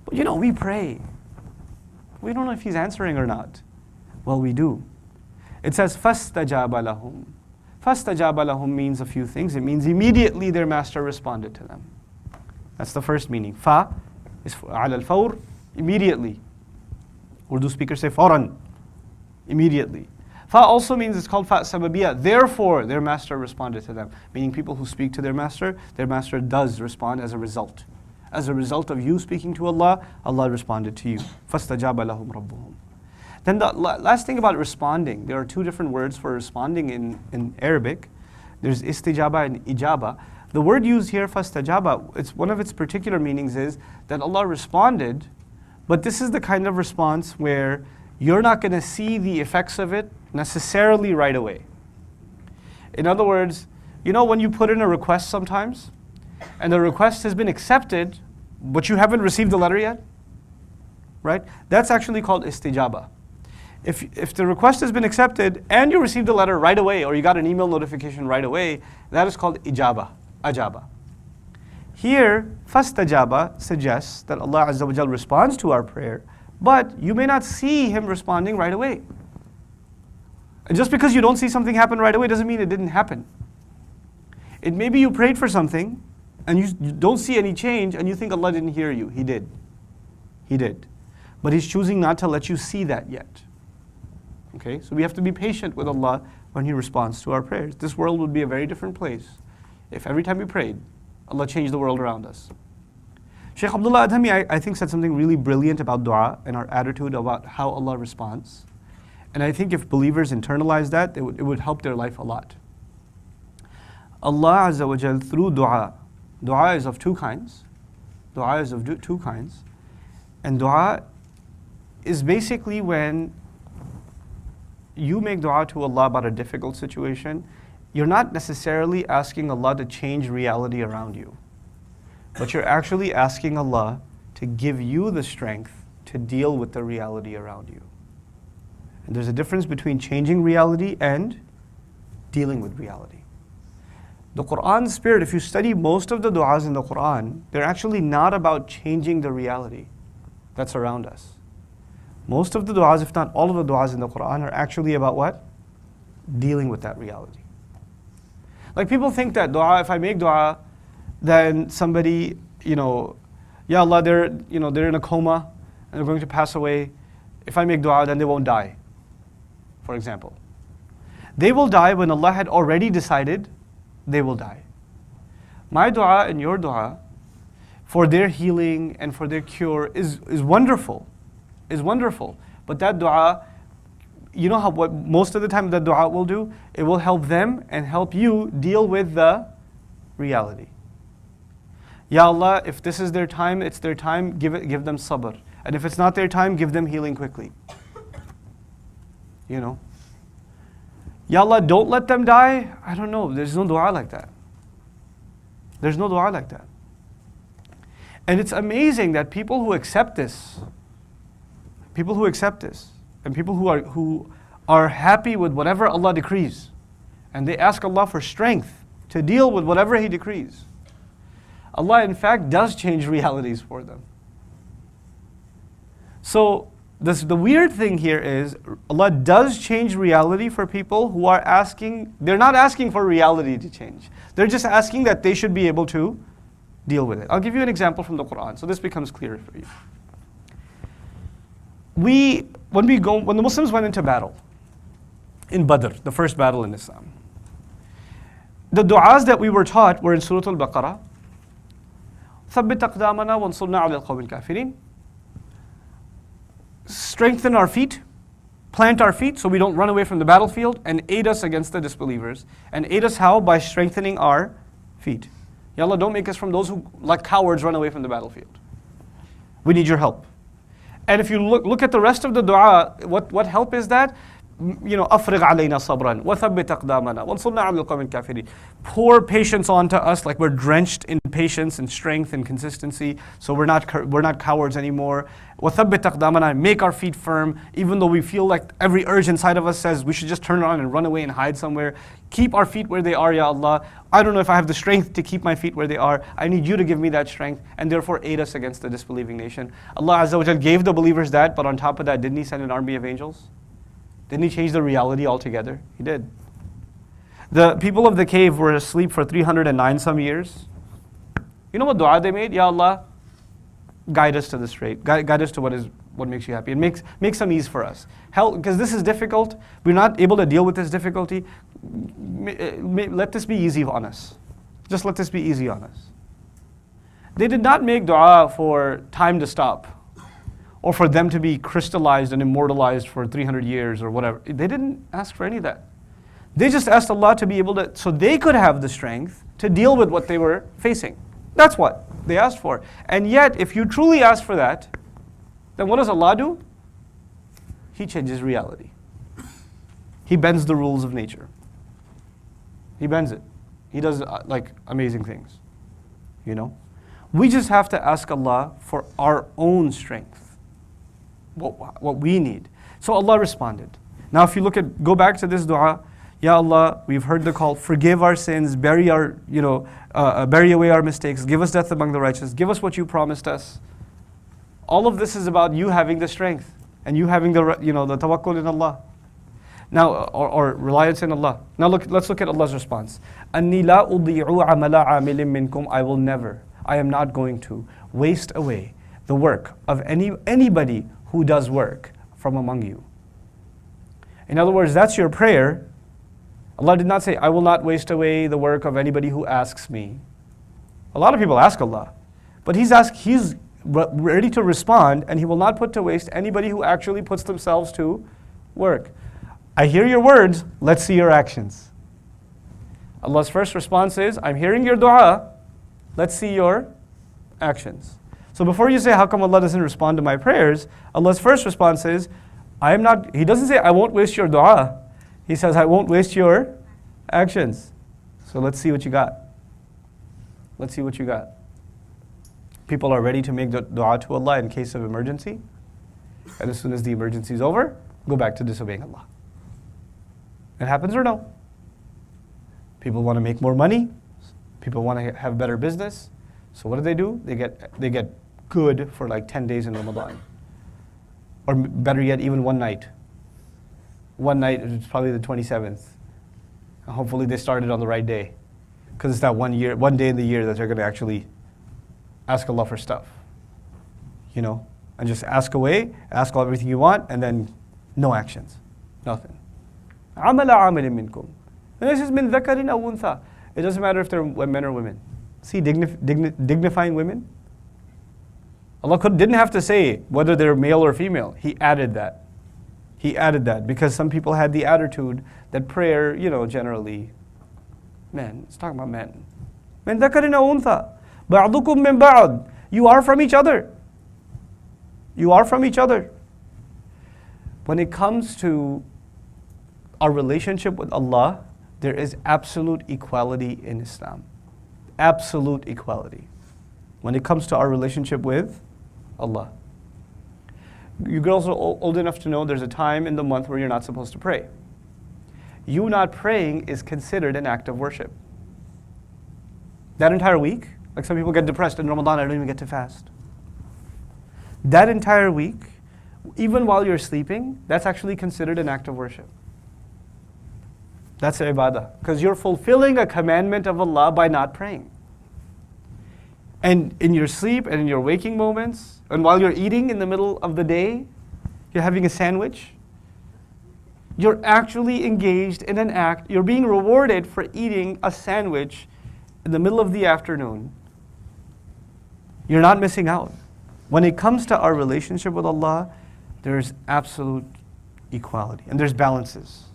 [SPEAKER 2] But we pray. We don't know if he's answering or not. Well, we do. It says, فَاسْتَجَابَ لَهُمْ. فَاسْتَجَابَ لَهُمْ means a few things. It means immediately their Master responded to them. That's the first meaning. Fa is عَلَى الْفَوْرِ, immediately. Urdu speakers say فَوْرًا. Immediately. Fa also means, it's called fa sababiyya. Therefore, their master responded to them. Meaning people who speak to their master does respond as a result. As a result of you speaking to Allah, Allah responded to you. فَاسْتَجَابَ لَهُمْ رَبُّهُمْ. Then the last thing about responding, there are two different words for responding in Arabic. There's istijaba and ijaba. The word used here, fastajaba, it's one of its particular meanings is that Allah responded, but this is the kind of response where you're not going to see the effects of it necessarily right away. In other words, you know when you put in a request sometimes, and the request has been accepted, but you haven't received the letter yet? Right? That's actually called istijaba. If the request has been accepted and you received the letter right away, or you got an email notification right away, that is called ijaba, ajaba. Here, fastajaba suggests that Allah Azza wa Jal responds to our prayer, but you may not see Him responding right away. And just because you don't see something happen right away doesn't mean it didn't happen. It may be you prayed for something and you don't see any change and you think Allah didn't hear you. He did. He did. But He's choosing not to let you see that yet. Okay, so we have to be patient with Allah when He responds to our prayers. This world would be a very different place if every time we prayed, Allah changed the world around us. Shaykh Abdullah Adhami, I think, said something really brilliant about dua and our attitude about how Allah responds. And I think if believers internalize that, it would help their life a lot. Allah Azza wa Jal, through dua is of two kinds. Dua is of two kinds. And dua is basically when you make dua to Allah about a difficult situation, you're not necessarily asking Allah to change reality around you, but you're actually asking Allah to give you the strength to deal with the reality around you. And there's a difference between changing reality and dealing with reality. The Qur'an's spirit, if you study most of the du'as in the Qur'an, they're actually not about changing the reality that's around us. Most of the du'as, if not all of the du'as in the Qur'an, are actually about what? Dealing with that reality. Like people think that dua, if I make dua, then somebody, Ya Allah, they're in a coma and they're going to pass away. If I make dua, then they won't die, for example. They will die when Allah had already decided they will die. My dua and your dua for their healing and for their cure is wonderful. Is wonderful. But that dua, you know what most of the time that dua will do? It will help them and help you deal with the reality. Ya Allah, if this is their time, it's their time, give them sabr. And if it's not their time, give them healing quickly. Ya Allah, don't let them die. I don't know. There's no dua like that. There's no dua like that. And it's amazing that people who accept this, and people who are happy with whatever Allah decrees, and they ask Allah for strength to deal with whatever He decrees, Allah in fact does change realities for them. So the weird thing here is Allah does change reality for people who are asking, they're not asking for reality to change. They're just asking that they should be able to deal with it. I'll give you an example from the Qur'an so this becomes clearer for you. When the Muslims went into battle, in Badr, the first battle in Islam, the du'as that we were taught were in Surah Al-Baqarah. ثَبِّتْ أَقْدَامَنَا وَانصُرْنَا عَلَى الْقَوْمِ الْكَافِرِينَ. Strengthen our feet, plant our feet so we don't run away from the battlefield, and aid us against the disbelievers. And aid us how? By strengthening our feet. Ya Allah, don't make us from those who, like cowards, run away from the battlefield. We need your help. And if you look at the rest of the dua, what help is that? أَفْرِغْ عَلَيْنَا صَبْرًا وَثَبِّتْ أَقْدَامَنَا وَانصُرْنَا عَلَى الْقَوْمِ الْكَافِرِينَ. Pour patience onto us, like we're drenched in patience and strength and consistency, so we're not cowards anymore. وَثَبِّتْ أَقْدَامَنَا. Make our feet firm, even though we feel like every urge inside of us says we should just turn around and run away and hide somewhere. Keep our feet where they are, Ya Allah. I don't know if I have the strength to keep my feet where they are. I need you to give me that strength, and therefore aid us against the disbelieving nation. Allah Azza wa Jal gave the believers that, but on top of that, didn't He send an army of angels? Didn't He change the reality altogether? He did. The people of the cave were asleep for 309 some years. You know what dua they made? Ya Allah, guide us to the straight, guide us to what is what makes you happy, and make some ease for us. Help, because this is difficult. We're not able to deal with this difficulty. Let this be easy on us. Just let this be easy on us. They did not make dua for time to stop, or for them to be crystallized and immortalized for 300 years or whatever. They didn't ask for any of that. They just asked Allah to be able to, so they could have the strength to deal with what they were facing. That's what they asked for. And yet, if you truly ask for that, then what does Allah do? He changes reality. He bends the rules of nature. He bends it. He does like amazing things, you know? We just have to ask Allah for our own strength, what we need. So Allah responded. Now if you go back to this dua, Ya Allah, we've heard the call, forgive our sins, bury away our mistakes, give us death among the righteous, give us what you promised us. All of this is about you having the strength and you having the tawakkul in Allah. Now, or reliance in Allah. Now let's look at Allah's response. أَنِّي لَا أُضِيعُ عَمَلَ عَامِلٍ مِّنْكُمْ I am not going to waste away the work of anybody who does work from among you. In other words, that's your prayer. Allah did not say, I will not waste away the work of anybody who asks me. A lot of people ask Allah, but He's ready to respond, and He will not put to waste anybody who actually puts themselves to work. I hear your words, let's see your actions. Allah's first response is, I'm hearing your dua, let's see your actions. So before you say, how come Allah doesn't respond to my prayers? Allah's first response is, He doesn't say, I won't waste your dua. He says, I won't waste your actions. So let's see what you got. Let's see what you got. People are ready to make dua to Allah in case of emergency. And as soon as the emergency is over, go back to disobeying Allah. It happens or no? People want to make more money. People want to have better business. So what do? They get good for like 10 days in Ramadan. Or better yet, even one night. One night, it's probably the 27th. And hopefully they started on the right day. Because it's that one day in the year that they're going to actually ask Allah for stuff. You know? And just ask away, ask all everything you want, and then no actions. Nothing. عَمَلَ عَامِلٍ مِّنْكُمْ. And this is مِنْ ذَكَرٍ أَوْ أُنْثَى. It doesn't matter if they're men or women. See, dignifying women. Allah didn't have to say whether they're male or female. He added that. He added that because some people had the attitude that prayer, generally, men. It's talking about men. مِنْ ذَكَرٍ أَوْ أُنْثَى بَعْضُكُمْ مِنْ بَعْضٍ. You are from each other. You are from each other. When it comes to our relationship with Allah, there is absolute equality in Islam. Absolute equality. When it comes to our relationship with Allah. You girls are old enough to know there's a time in the month where you're not supposed to pray. You not praying is considered an act of worship. That entire week, like some people get depressed in Ramadan, I don't even get to fast. That entire week, even while you're sleeping, that's actually considered an act of worship. That's ibadah. Because you're fulfilling a commandment of Allah by not praying. And in your sleep and in your waking moments, and while you're eating in the middle of the day, you're having a sandwich, you're actually engaged in an act. You're being rewarded for eating a sandwich in the middle of the afternoon. You're not missing out. When it comes to our relationship with Allah, there's absolute equality. And there's balances.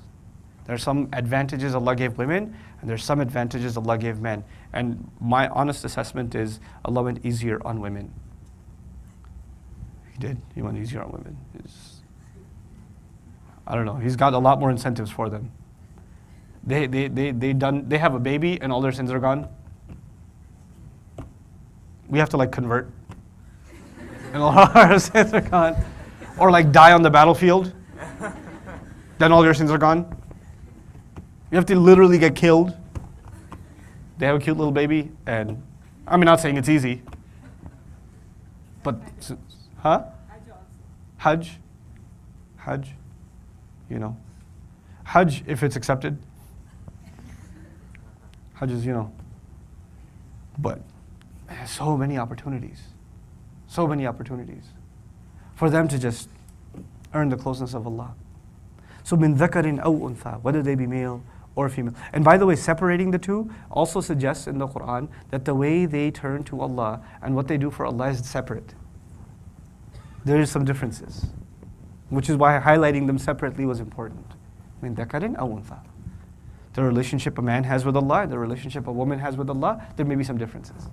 [SPEAKER 2] There are some advantages Allah gave women, and there's some advantages Allah gave men. And my honest assessment is Allah went easier on women. He did. He went easier on women. I don't know. He's got a lot more incentives for them. They have a baby and all their sins are gone. We have to convert. And all our sins are gone. Or die on the battlefield. Then all your sins are gone. You have to literally get killed. They have a cute little baby, and I'm not saying it's easy. But, Hajj. Hajj, Hajj, if it's accepted. Hajj is, But so many opportunities. So many opportunities. for them to just earn the closeness of Allah. So min dhakarin aw untha, whether they be male or female. And by the way, separating the two also suggests in the Quran that the way they turn to Allah and what they do for Allah is separate. There is some differences, which is why highlighting them separately was important. Min dhakarin aw untha. The relationship a man has with Allah, the relationship a woman has with Allah, there may be some differences.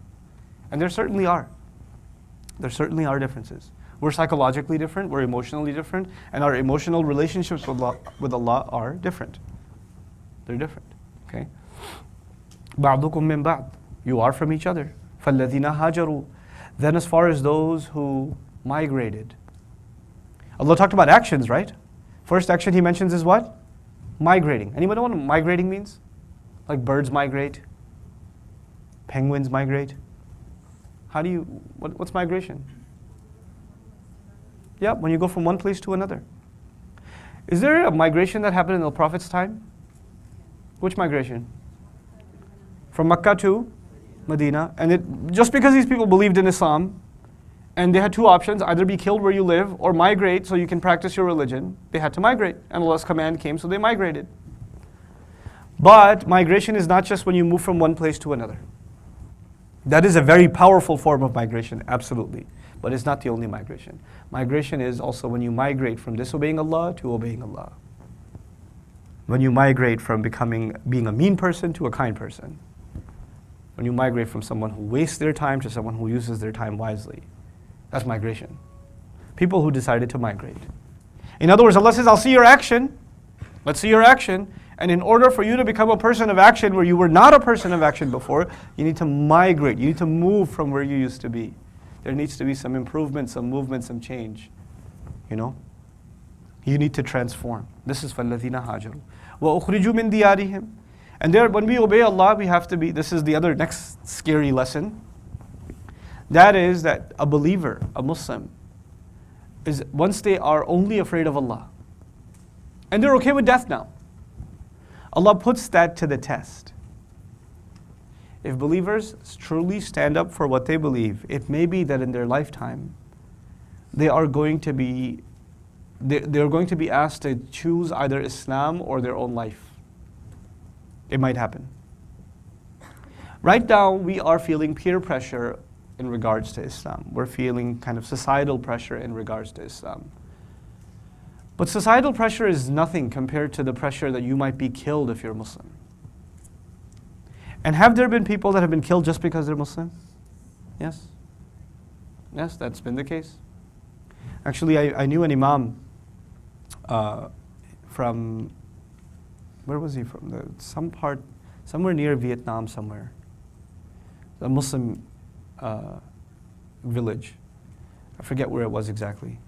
[SPEAKER 2] And there certainly are. There certainly are differences. We're psychologically different, we're emotionally different, and our emotional relationships with Allah are different. They're different, okay? بَعْضُكُم مِّن بَعْضٍ. You are from each other. فَالَّذِينَ هَاجَرُوا. Then as far as those who migrated. Allah talked about actions, right? First action He mentions is what? Migrating. Anybody know what migrating means? Like birds migrate, penguins migrate. How do you, what's migration? Yeah, when you go from one place to another. Is there a migration that happened in the Prophet's time? Which migration? From Mecca to Medina. And just because these people believed in Islam, and they had two options, either be killed where you live or migrate so you can practice your religion, they had to migrate. And Allah's command came, so they migrated. But migration is not just when you move from one place to another. That is a very powerful form of migration, absolutely. But it's not the only migration. Migration is also when you migrate from disobeying Allah to obeying Allah. When you migrate from being a mean person to a kind person. When you migrate from someone who wastes their time to someone who uses their time wisely. That's migration. People who decided to migrate. In other words, Allah says, I'll see your action. Let's see your action. And in order for you to become a person of action where you were not a person of action before, you need to migrate. You need to move from where you used to be. There needs to be some improvement, some movement, some change. You know? You need to transform. This is فَالَّذِينَ هَاجَرُوا وَأُخْرِجُوا مِنْ دِيَارِهِمْ. And there, when we obey Allah, we have to be, this is the other next scary lesson. That is that a believer, a Muslim, is once they are only afraid of Allah, and they're okay with death now, Allah puts that to the test. If believers truly stand up for what they believe, it may be that in their lifetime, they're going to be asked to choose either Islam or their own life. It might happen. Right now, we are feeling peer pressure in regards to Islam. We're feeling kind of societal pressure in regards to Islam. But societal pressure is nothing compared to the pressure that you might be killed if you're Muslim. And have there been people that have been killed just because they're Muslim? Yes. Yes, that's been the case. Actually, I knew an imam from, where was he from? Somewhere near Vietnam somewhere. A Muslim village. I forget where it was exactly.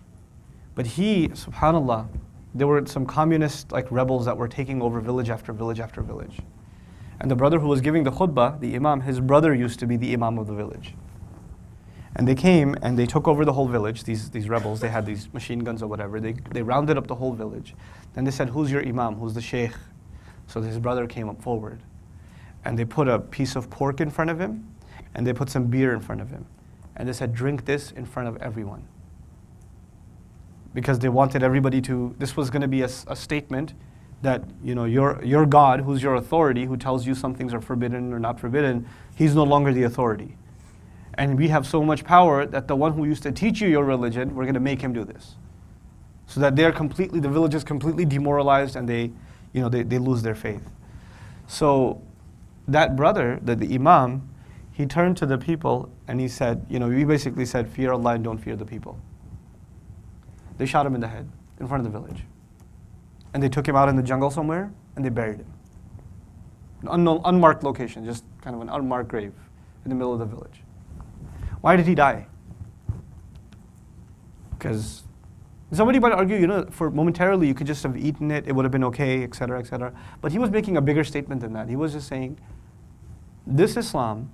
[SPEAKER 2] But he, subhanAllah, there were some communist rebels that were taking over village after village after village. And the brother who was giving the khutbah, the imam, his brother used to be the imam of the village. And they came and they took over the whole village, these rebels. They had these machine guns or whatever. They rounded up the whole village. Then they said, who's your imam? Who's the sheikh? So his brother came up forward. And they put a piece of pork in front of him. And they put some beer in front of him. And they said, drink this in front of everyone. Because they wanted everybody to, this was going to be a statement that, you know, your God, who's your authority, who tells you some things are forbidden or not forbidden, he's no longer the authority. And we have so much power that the one who used to teach you your religion, we're going to make him do this. So that the village is completely demoralized and they lose their faith. So that brother, the imam, he turned to the people and he said, he basically said, fear Allah and don't fear the people. They shot him in the head in front of the village. And they took him out in the jungle somewhere and they buried him. An unmarked location, just kind of an unmarked grave in the middle of the village. Why did he die? Because somebody might argue, for momentarily you could just have eaten it, it would have been okay, etc., etc. But he was making a bigger statement than that. He was just saying, this Islam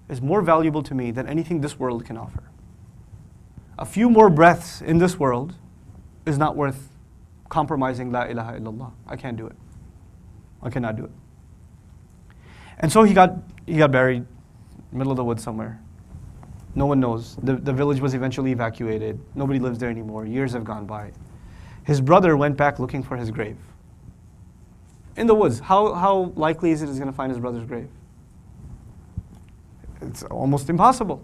[SPEAKER 2] is more valuable to me than anything this world can offer. A few more breaths in this world is not worth compromising La ilaha illallah. I can't do it. I cannot do it. And so he got buried, middle of the woods somewhere. No one knows. The village was eventually evacuated. Nobody lives there anymore. Years have gone by. His brother went back looking for his grave. In the woods. How likely is it he's going to find his brother's grave? It's almost impossible.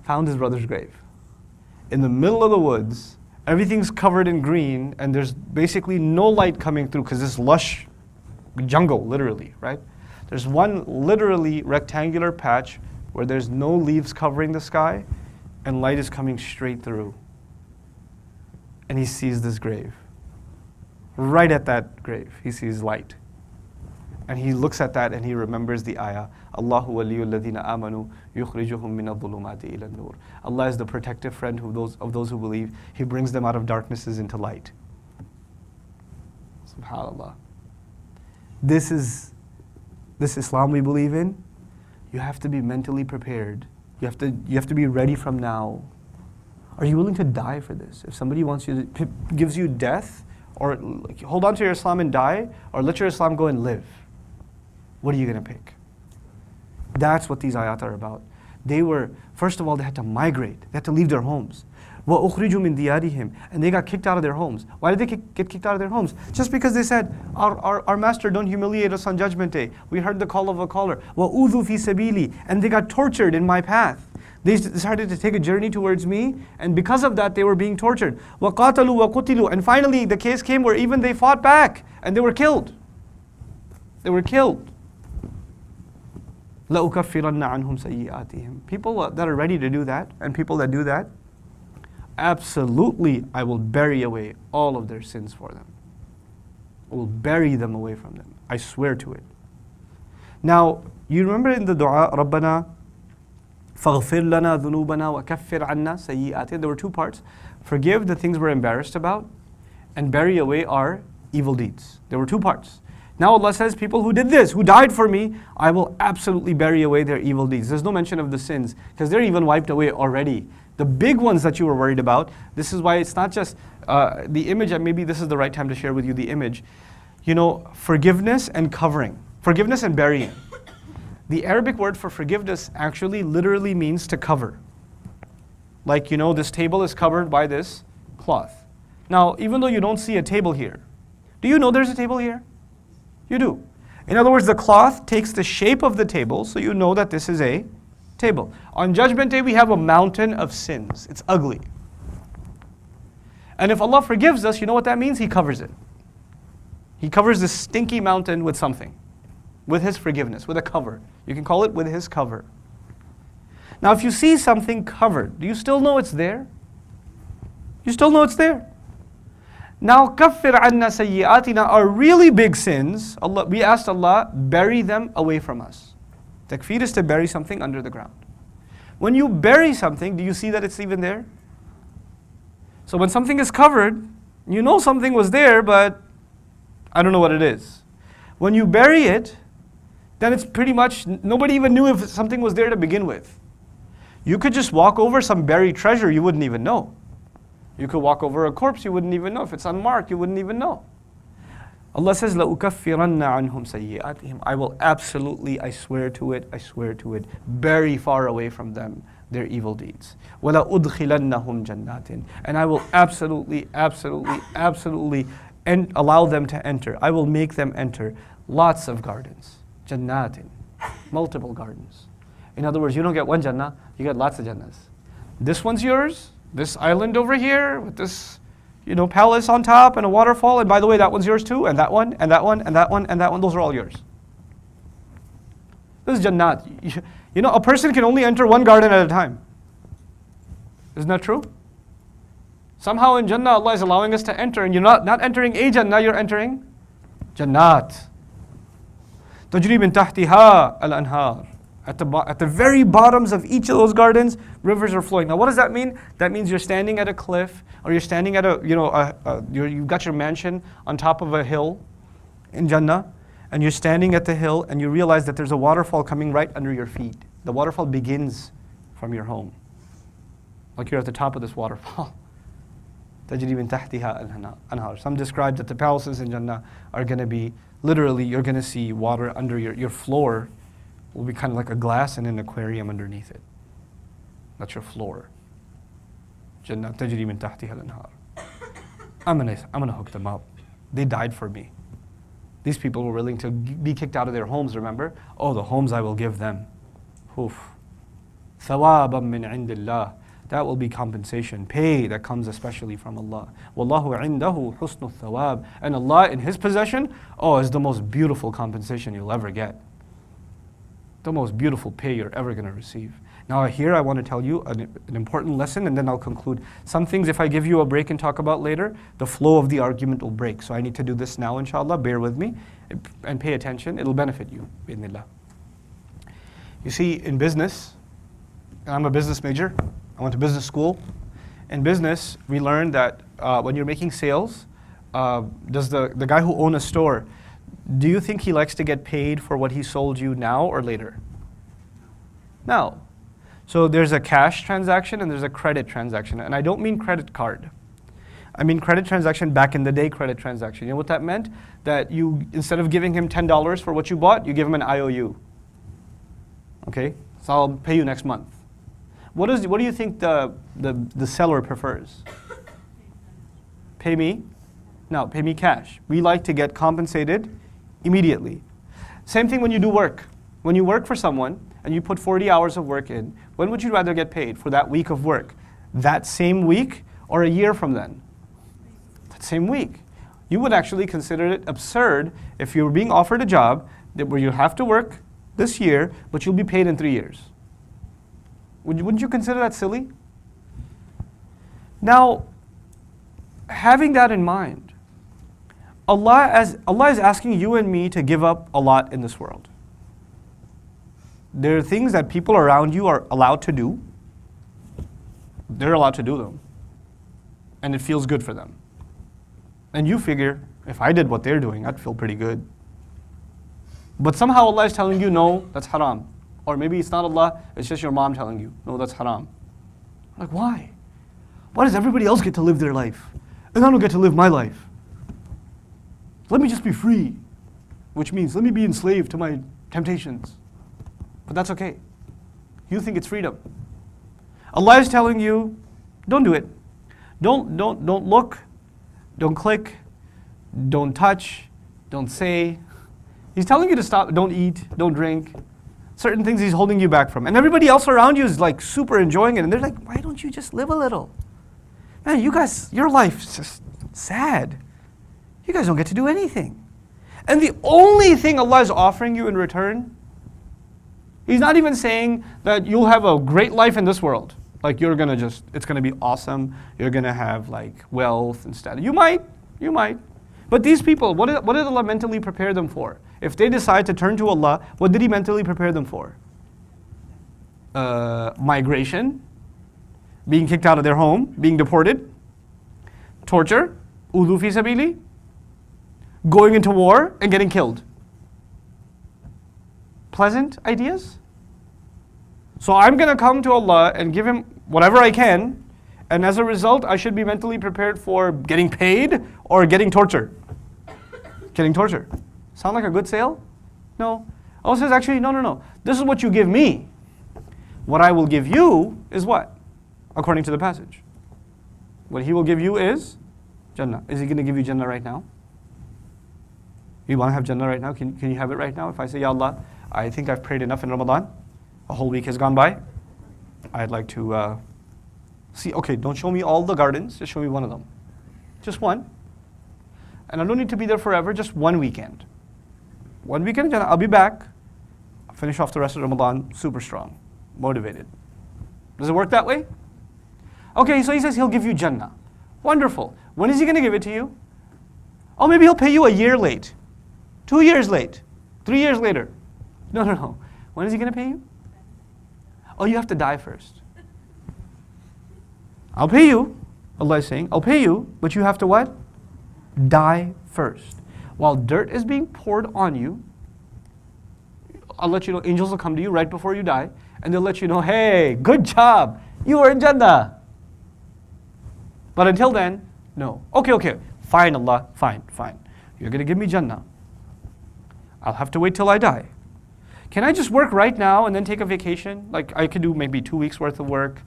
[SPEAKER 2] Found his brother's grave. In the middle of the woods, everything's covered in green, and there's basically no light coming through because it's lush jungle, literally, right? There's one literally rectangular patch where there's no leaves covering the sky, and light is coming straight through. And he sees this grave. Right at that grave, he sees light. And he looks at that and he remembers the ayah, Allahu waliyul ladhina amanu yukhrijuhum min adh-dhulumati ila an-nur. Allah is the protective friend of those who believe. He brings them out of darknesses into light. SubhanAllah. This Islam we believe in. You have to be mentally prepared. You have to be ready from now. Are you willing to die for this? If somebody gives you death, or like, hold on to your Islam and die, or let your Islam go and live, what are you going to pick? That's what these ayat are about. First of all, they had to migrate. They had to leave their homes. وَأُخْرِجُوا مِنْ دِيَارِهِمْ. And they got kicked out of their homes. Why did they get kicked out of their homes? Just because they said, our master, don't humiliate us on Judgment Day. We heard the call of a caller. وَأُوذُوا فِي سَبِيلِي. And they got tortured in my path. They decided to take a journey towards me, and because of that, they were being tortured. وَقَاتَلُوا وَقُتِلُوا. And finally, the case came where even they fought back, and they were killed. They were killed. لَأُكَفِّرَنَّ عَنْهُمْ سَيِّئَاتِهِمْ. People that are ready to do that, and people that do that, absolutely, I will bury away all of their sins for them. I will bury them away from them. I swear to it. Now, you remember in the dua, رَبَّنَا فَاغْفِرْ لَنَا ذُنُوبَنَا وَكَفِّرْ عَنَّا سَيِّئَاتِنَا. There were two parts. Forgive the things we're embarrassed about, and bury away our evil deeds. There were two parts. Now Allah says, people who did this, who died for me, I will absolutely bury away their evil deeds. There's no mention of the sins, because they're even wiped away already. The big ones that you were worried about, this is why it's not just the image, and maybe this is the right time to share with you the image. You know, forgiveness and covering. Forgiveness and burying. The Arabic word for forgiveness actually literally means to cover. Like, you know, this table is covered by this cloth. Now, even though you don't see a table here, do you know there's a table here? You do. In other words, the cloth takes the shape of the table, so you know that this is a table. On Judgment Day, we have a mountain of sins. It's ugly. And if Allah forgives us, you know what that means? He covers it. He covers this stinky mountain with something. With His forgiveness, with a cover. You can call it with His cover. Now, if you see something covered, do you still know it's there? You still know it's there. Now, kaffir anna sayyi'atina are really big sins. We asked Allah, bury them away from us. Takfir is to bury something under the ground. When you bury something, do you see that it's even there? So when something is covered, you know something was there, but I don't know what it is. When you bury it, then it's pretty much, nobody even knew if something was there to begin with. You could just walk over some buried treasure, you wouldn't even know. You could walk over a corpse, you wouldn't even know. If it's unmarked, you wouldn't even know. Allah says, لَأُكَفِّرَنَّ عَنْهُمْ سَيِّئَاتِهِمْ. I will absolutely, I swear to it, bury far away from them their evil deeds. وَلَأُدْخِلَنَّهُمْ جَنَّاتٍ. And I will absolutely, and allow them to enter. I will make them enter lots of gardens. Jannatin. Multiple gardens. In other words, you don't get one Jannah, you get lots of Jannahs. This one's yours. This island over here with this, you know, palace on top and a waterfall. And by the way, that one's yours too. And that one, and that one, and that one, and that one. Those are all yours. This is Jannat. You know, a person can only enter one garden at a time. Isn't that true? Somehow in Jannah, Allah is allowing us to enter. And you're not entering a Jannah, you're entering Jannat. تَجْرِي مِن تَحْتِهَا الْأَنْهَارِ. At the very bottoms of each of those gardens, rivers are flowing. Now what does that mean? That means you're standing at a cliff, or you're standing at you've got your mansion on top of a hill in Jannah, and you're standing at the hill and you realize that there's a waterfall coming right under your feet. The waterfall begins from your home. Like you're at the top of this waterfall. تَجْرِي مِن تَحْتِهَا الْأَنْهَارِ. Some describe that the palaces in Jannah are going to be, literally, you're going to see water under your floor will be kind of like a glass and an aquarium underneath it. That's your floor. Jannah tajri min tahtiha al-anhar. I'm gonna hook them up. They died for me. These people were willing to be kicked out of their homes, remember? Oh, the homes I will give them. Oof. Thawaban min indillah. That will be compensation, pay that comes especially from Allah. Wallahu indahu husnul thawab. And Allah in His possession, oh, is the most beautiful compensation you'll ever get. The most beautiful pay you're ever going to receive. Now here I want to tell you an important lesson, and then I'll conclude. Some things, if I give you a break and talk about later, the flow of the argument will break. So I need to do this now, inshallah. Bear with me and pay attention. It'll benefit you, bi'idhnillah. You see, in business, and I'm a business major. I went to business school. In business, we learned that when you're making sales, does the guy who owns a store, do you think he likes to get paid for what he sold you now or later? No. So there's a cash transaction and there's a credit transaction. And I don't mean credit card. I mean credit transaction, back in the day credit transaction. You know what that meant? That you, instead of giving him $10 for what you bought, you give him an IOU. Okay? So I'll pay you next month. What do you think the seller prefers? Pay me? No, pay me cash. We like to get compensated immediately. Same thing when you do work. When you work for someone and you put 40 hours of work in, when would you rather get paid for that week of work? That same week or a year from then? That same week. You would actually consider it absurd if you were being offered a job where you have to work this year, but you'll be paid in 3 years. Wouldn't you consider that silly? Now, having that in mind, Allah is asking you and me to give up a lot in this world. There are things that people around you are allowed to do. They're allowed to do them. And it feels good for them. And you figure, if I did what they're doing, I'd feel pretty good. But somehow Allah is telling you, no, that's haram. Or maybe it's not Allah, it's just your mom telling you, no, that's haram. Like, why? Why does everybody else get to live their life? And I don't get to live my life? Let me just be free. Which means, let me be enslaved to my temptations. But that's okay. You think it's freedom. Allah is telling you, don't do it. Don't look, don't click, don't touch, don't say. He's telling you to stop, don't eat, don't drink. Certain things He's holding you back from. And everybody else around you is like super enjoying it. And they're like, why don't you just live a little? Man, you guys, your life's just sad. You guys don't get to do anything. And the only thing Allah is offering you in return, He's not even saying that you'll have a great life in this world. Like you're gonna it's gonna be awesome. You're gonna have like wealth and status. You might. But these people, what did Allah mentally prepare them for? If they decide to turn to Allah, what did He mentally prepare them for? Migration, being kicked out of their home, being deported, torture, udhu fi sabili, going into war and getting killed. Pleasant ideas? So I'm going to come to Allah and give Him whatever I can, and as a result, I should be mentally prepared for getting paid or getting tortured. Getting tortured. Sound like a good sale? No. Allah says, actually, no. This is what you give me. What I will give you is what? According to the passage. What He will give you is Jannah. Is He going to give you Jannah right now? You want to have Jannah right now? Can you have it right now? If I say, Ya Allah, I think I've prayed enough in Ramadan. A whole week has gone by. I'd like to see, okay, don't show me all the gardens. Just show me one of them. Just one. And I don't need to be there forever, just one weekend. One weekend, Jannah, I'll be back. I'll finish off the rest of Ramadan super strong, motivated. Does it work that way? Okay, so He says He'll give you Jannah. Wonderful. When is He going to give it to you? Oh, maybe He'll pay you a year late, 2 years late, 3 years later. No. When is He going to pay you? Oh, you have to die first. I'll pay you, Allah is saying, I'll pay you, but you have to what? Die first. While dirt is being poured on you, I'll let you know, angels will come to you right before you die, and they'll let you know, hey, good job, you are in Jannah. But until then, no. Okay, fine Allah, fine. You're going to give me Jannah. I'll have to wait till I die. Can I just work right now and then take a vacation? Like I could do maybe 2 weeks worth of work,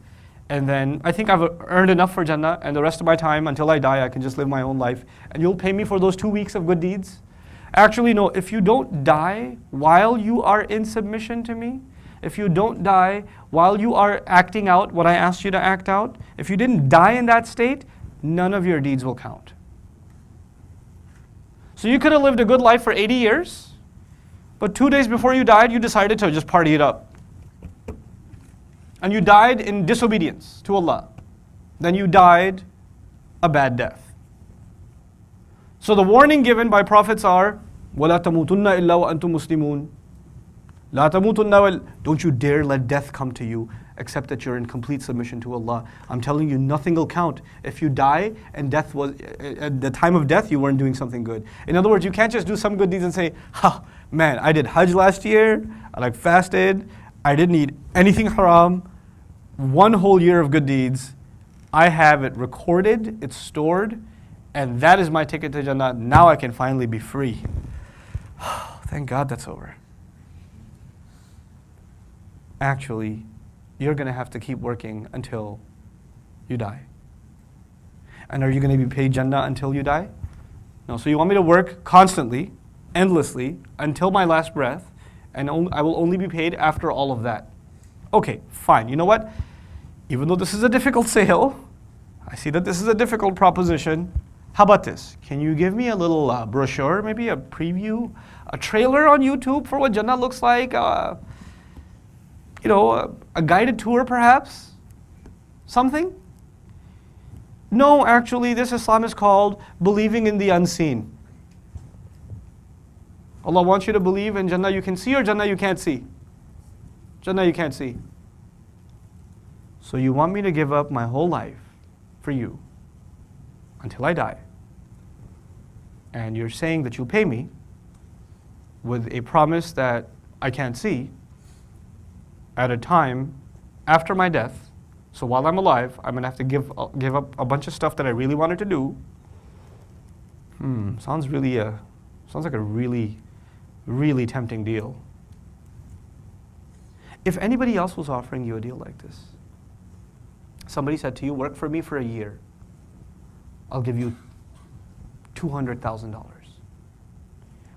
[SPEAKER 2] and then I think I've earned enough for Jannah, and the rest of my time until I die, I can just live my own life, and you'll pay me for those 2 weeks of good deeds? Actually, no, if you don't die while you are in submission to me, if you don't die while you are acting out what I asked you to act out, if you didn't die in that state, none of your deeds will count. So you could have lived a good life for 80 years, but 2 days before you died, you decided to just party it up. And you died in disobedience to Allah. Then you died a bad death. So the warning given by prophets are, وَلَا تَمُوتُنَّ إِلَّا وَأَنْتُمْ مُسْلِمُونَ. لَا تَمُوتُنَّ. Don't you dare let death come to you except that you're in complete submission to Allah. I'm telling you, nothing will count if you die and death was, at the time of death, you weren't doing something good. In other words, you can't just do some good deeds and say, man, I did Hajj last year, I fasted, I didn't eat anything haram, 1 whole year of good deeds. I have it recorded, it's stored, and that is my ticket to Jannah. Now I can finally be free. Thank God that's over. Actually, you're going to have to keep working until you die. And are you going to be paid Jannah until you die? No, so you want me to work constantly, endlessly, until my last breath, and I will only be paid after all of that. Okay, fine. You know what? Even though this is a difficult sale, I see that this is a difficult proposition. How about this? Can you give me a little brochure, maybe a preview, a trailer on YouTube for what Jannah looks like? A guided tour perhaps? Something? No, actually, this Islam is called believing in the unseen. Allah wants you to believe in Jannah you can see or Jannah you can't see? Jannah you can't see. So you want me to give up my whole life for you until I die. And you're saying that you'll pay me with a promise that I can't see at a time after my death. So while I'm alive, I'm going to have to give up a bunch of stuff that I really wanted to do. Sounds like a really, really tempting deal. If anybody else was offering you a deal like this, somebody said to you, work for me for a year, I'll give you $200,000.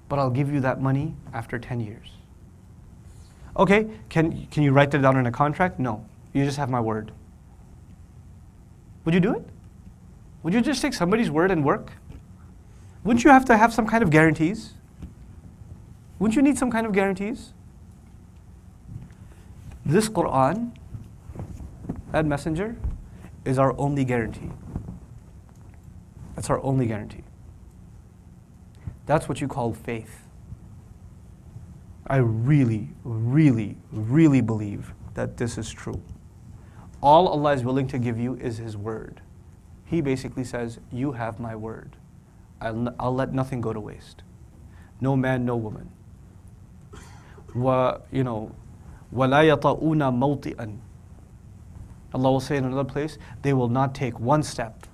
[SPEAKER 2] But I'll give you that money after 10 years. Okay, can you write that down in a contract? No, you just have my word. Would you do it? Would you just take somebody's word and work? Wouldn't you have to have some kind of guarantees? Wouldn't you need some kind of guarantees? This Quran, that messenger, is our only guarantee. That's our only guarantee. That's what you call faith. I really, really, really believe that this is true. All Allah is willing to give you is His word. He basically says, you have my word. I'll let nothing go to waste. No man, no woman. وَلَا يَطَؤُونَ مَوْطِئًا. Allah will say in another place, they will not take one step.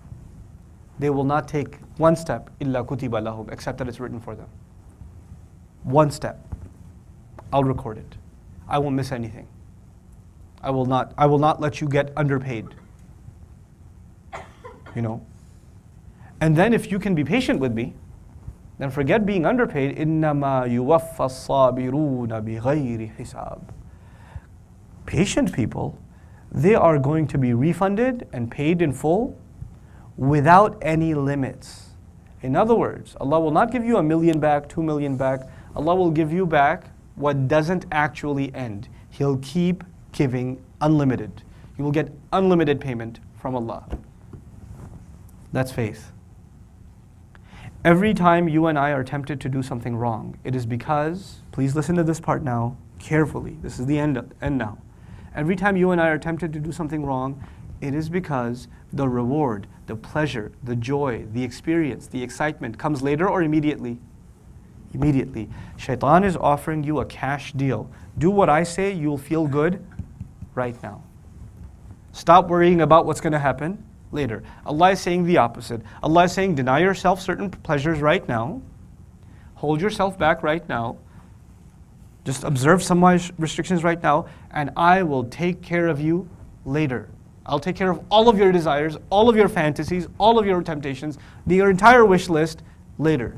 [SPEAKER 2] They will not take one step, إِلَّا كُتِبَ لَهُمْ, except that it's written for them. One step. I'll record it. I won't miss anything. I will not let you get underpaid. And then if you can be patient with me, then forget being underpaid. إِنَّمَا يُوَفَّى الصَّابِرُونَ بِغَيْرِ حِسَابٍ. Patient people, they are going to be refunded and paid in full without any limits. In other words, Allah will not give you $1 million back, 2 million back. Allah will give you back what doesn't actually end. He'll keep giving unlimited. You will get unlimited payment from Allah. That's faith. Every time you and I are tempted to do something wrong, it is because, please listen to this part now, carefully. This is the end now. Every time you and I are tempted to do something wrong, it is because the reward, the pleasure, the joy, the experience, the excitement comes later or immediately. Immediately. Shaitan is offering you a cash deal. Do what I say, you'll feel good right now. Stop worrying about what's going to happen later. Allah is saying the opposite. Allah is saying deny yourself certain pleasures right now. Hold yourself back right now. Just observe some of my restrictions right now, and I will take care of you later. I'll take care of all of your desires, all of your fantasies, all of your temptations, your entire wish list later.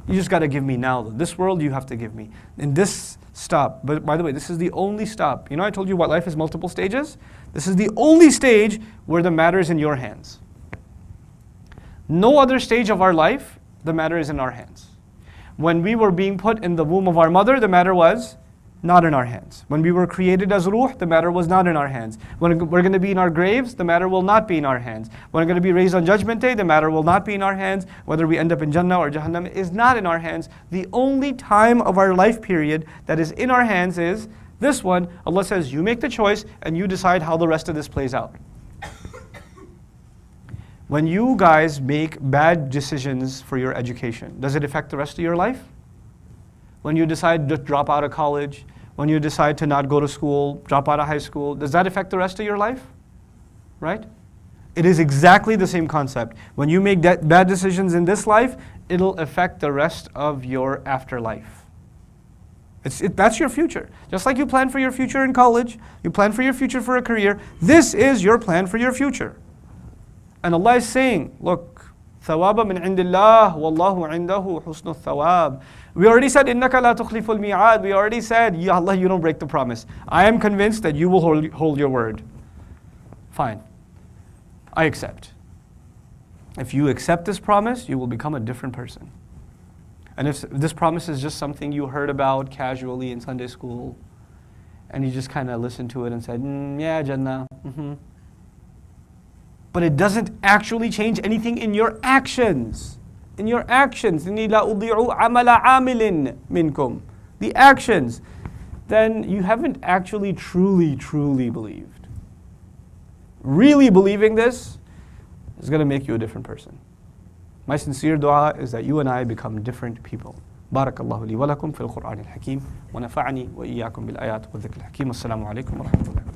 [SPEAKER 2] You just got to give me now. This world you have to give me. In this stop, but by the way, this is the only stop. You know I told you what life is multiple stages? This is the only stage where the matter is in your hands. No other stage of our life, the matter is in our hands. When we were being put in the womb of our mother, the matter was not in our hands. When we were created as ruh, the matter was not in our hands. When we're going to be in our graves, the matter will not be in our hands. When we're going to be raised on Judgment Day, the matter will not be in our hands. Whether we end up in Jannah or Jahannam is not in our hands. The only time of our life period that is in our hands is this one. Allah says, you make the choice and you decide how the rest of this plays out. When you guys make bad decisions for your education, does it affect the rest of your life? When you decide to drop out of college, when you decide to not go to school, drop out of high school, does that affect the rest of your life? Right? It is exactly the same concept. When you make bad decisions in this life, it'll affect the rest of your afterlife. That's your future. Just like you plan for your future in college, you plan for your future for a career, this is your plan for your future. And Allah is saying, look, ثَوَابًا مِنْ عِنْدِ اللَّهِ وَاللَّهُ عِنْدَهُ حُسْنُ الثَّوَابِ. We already said, إِنَّكَ لَا تُخْلِفُ الْمِيعَادِ. We already said, Ya Allah, you don't break the promise. I am convinced that you will hold your word. Fine. I accept. If you accept this promise, you will become a different person. And if this promise is just something you heard about casually in Sunday school, and you just kind of listened to it and said, yeah, Jannah, but it doesn't actually change anything in your actions. In your actions, إِنِّي لَا أُضِيعُ عَمَلَ عَامِلٍ مِنْكُمْ. The actions, then you haven't actually truly believed. Really believing this is going to make you a different person. My sincere dua is that you and I become different people. بارك الله لي ولكم في القرآن الحكيم ونفعني وإياكم بالآيات والذكر الحكيم. السلام عليكم ورحمة الله.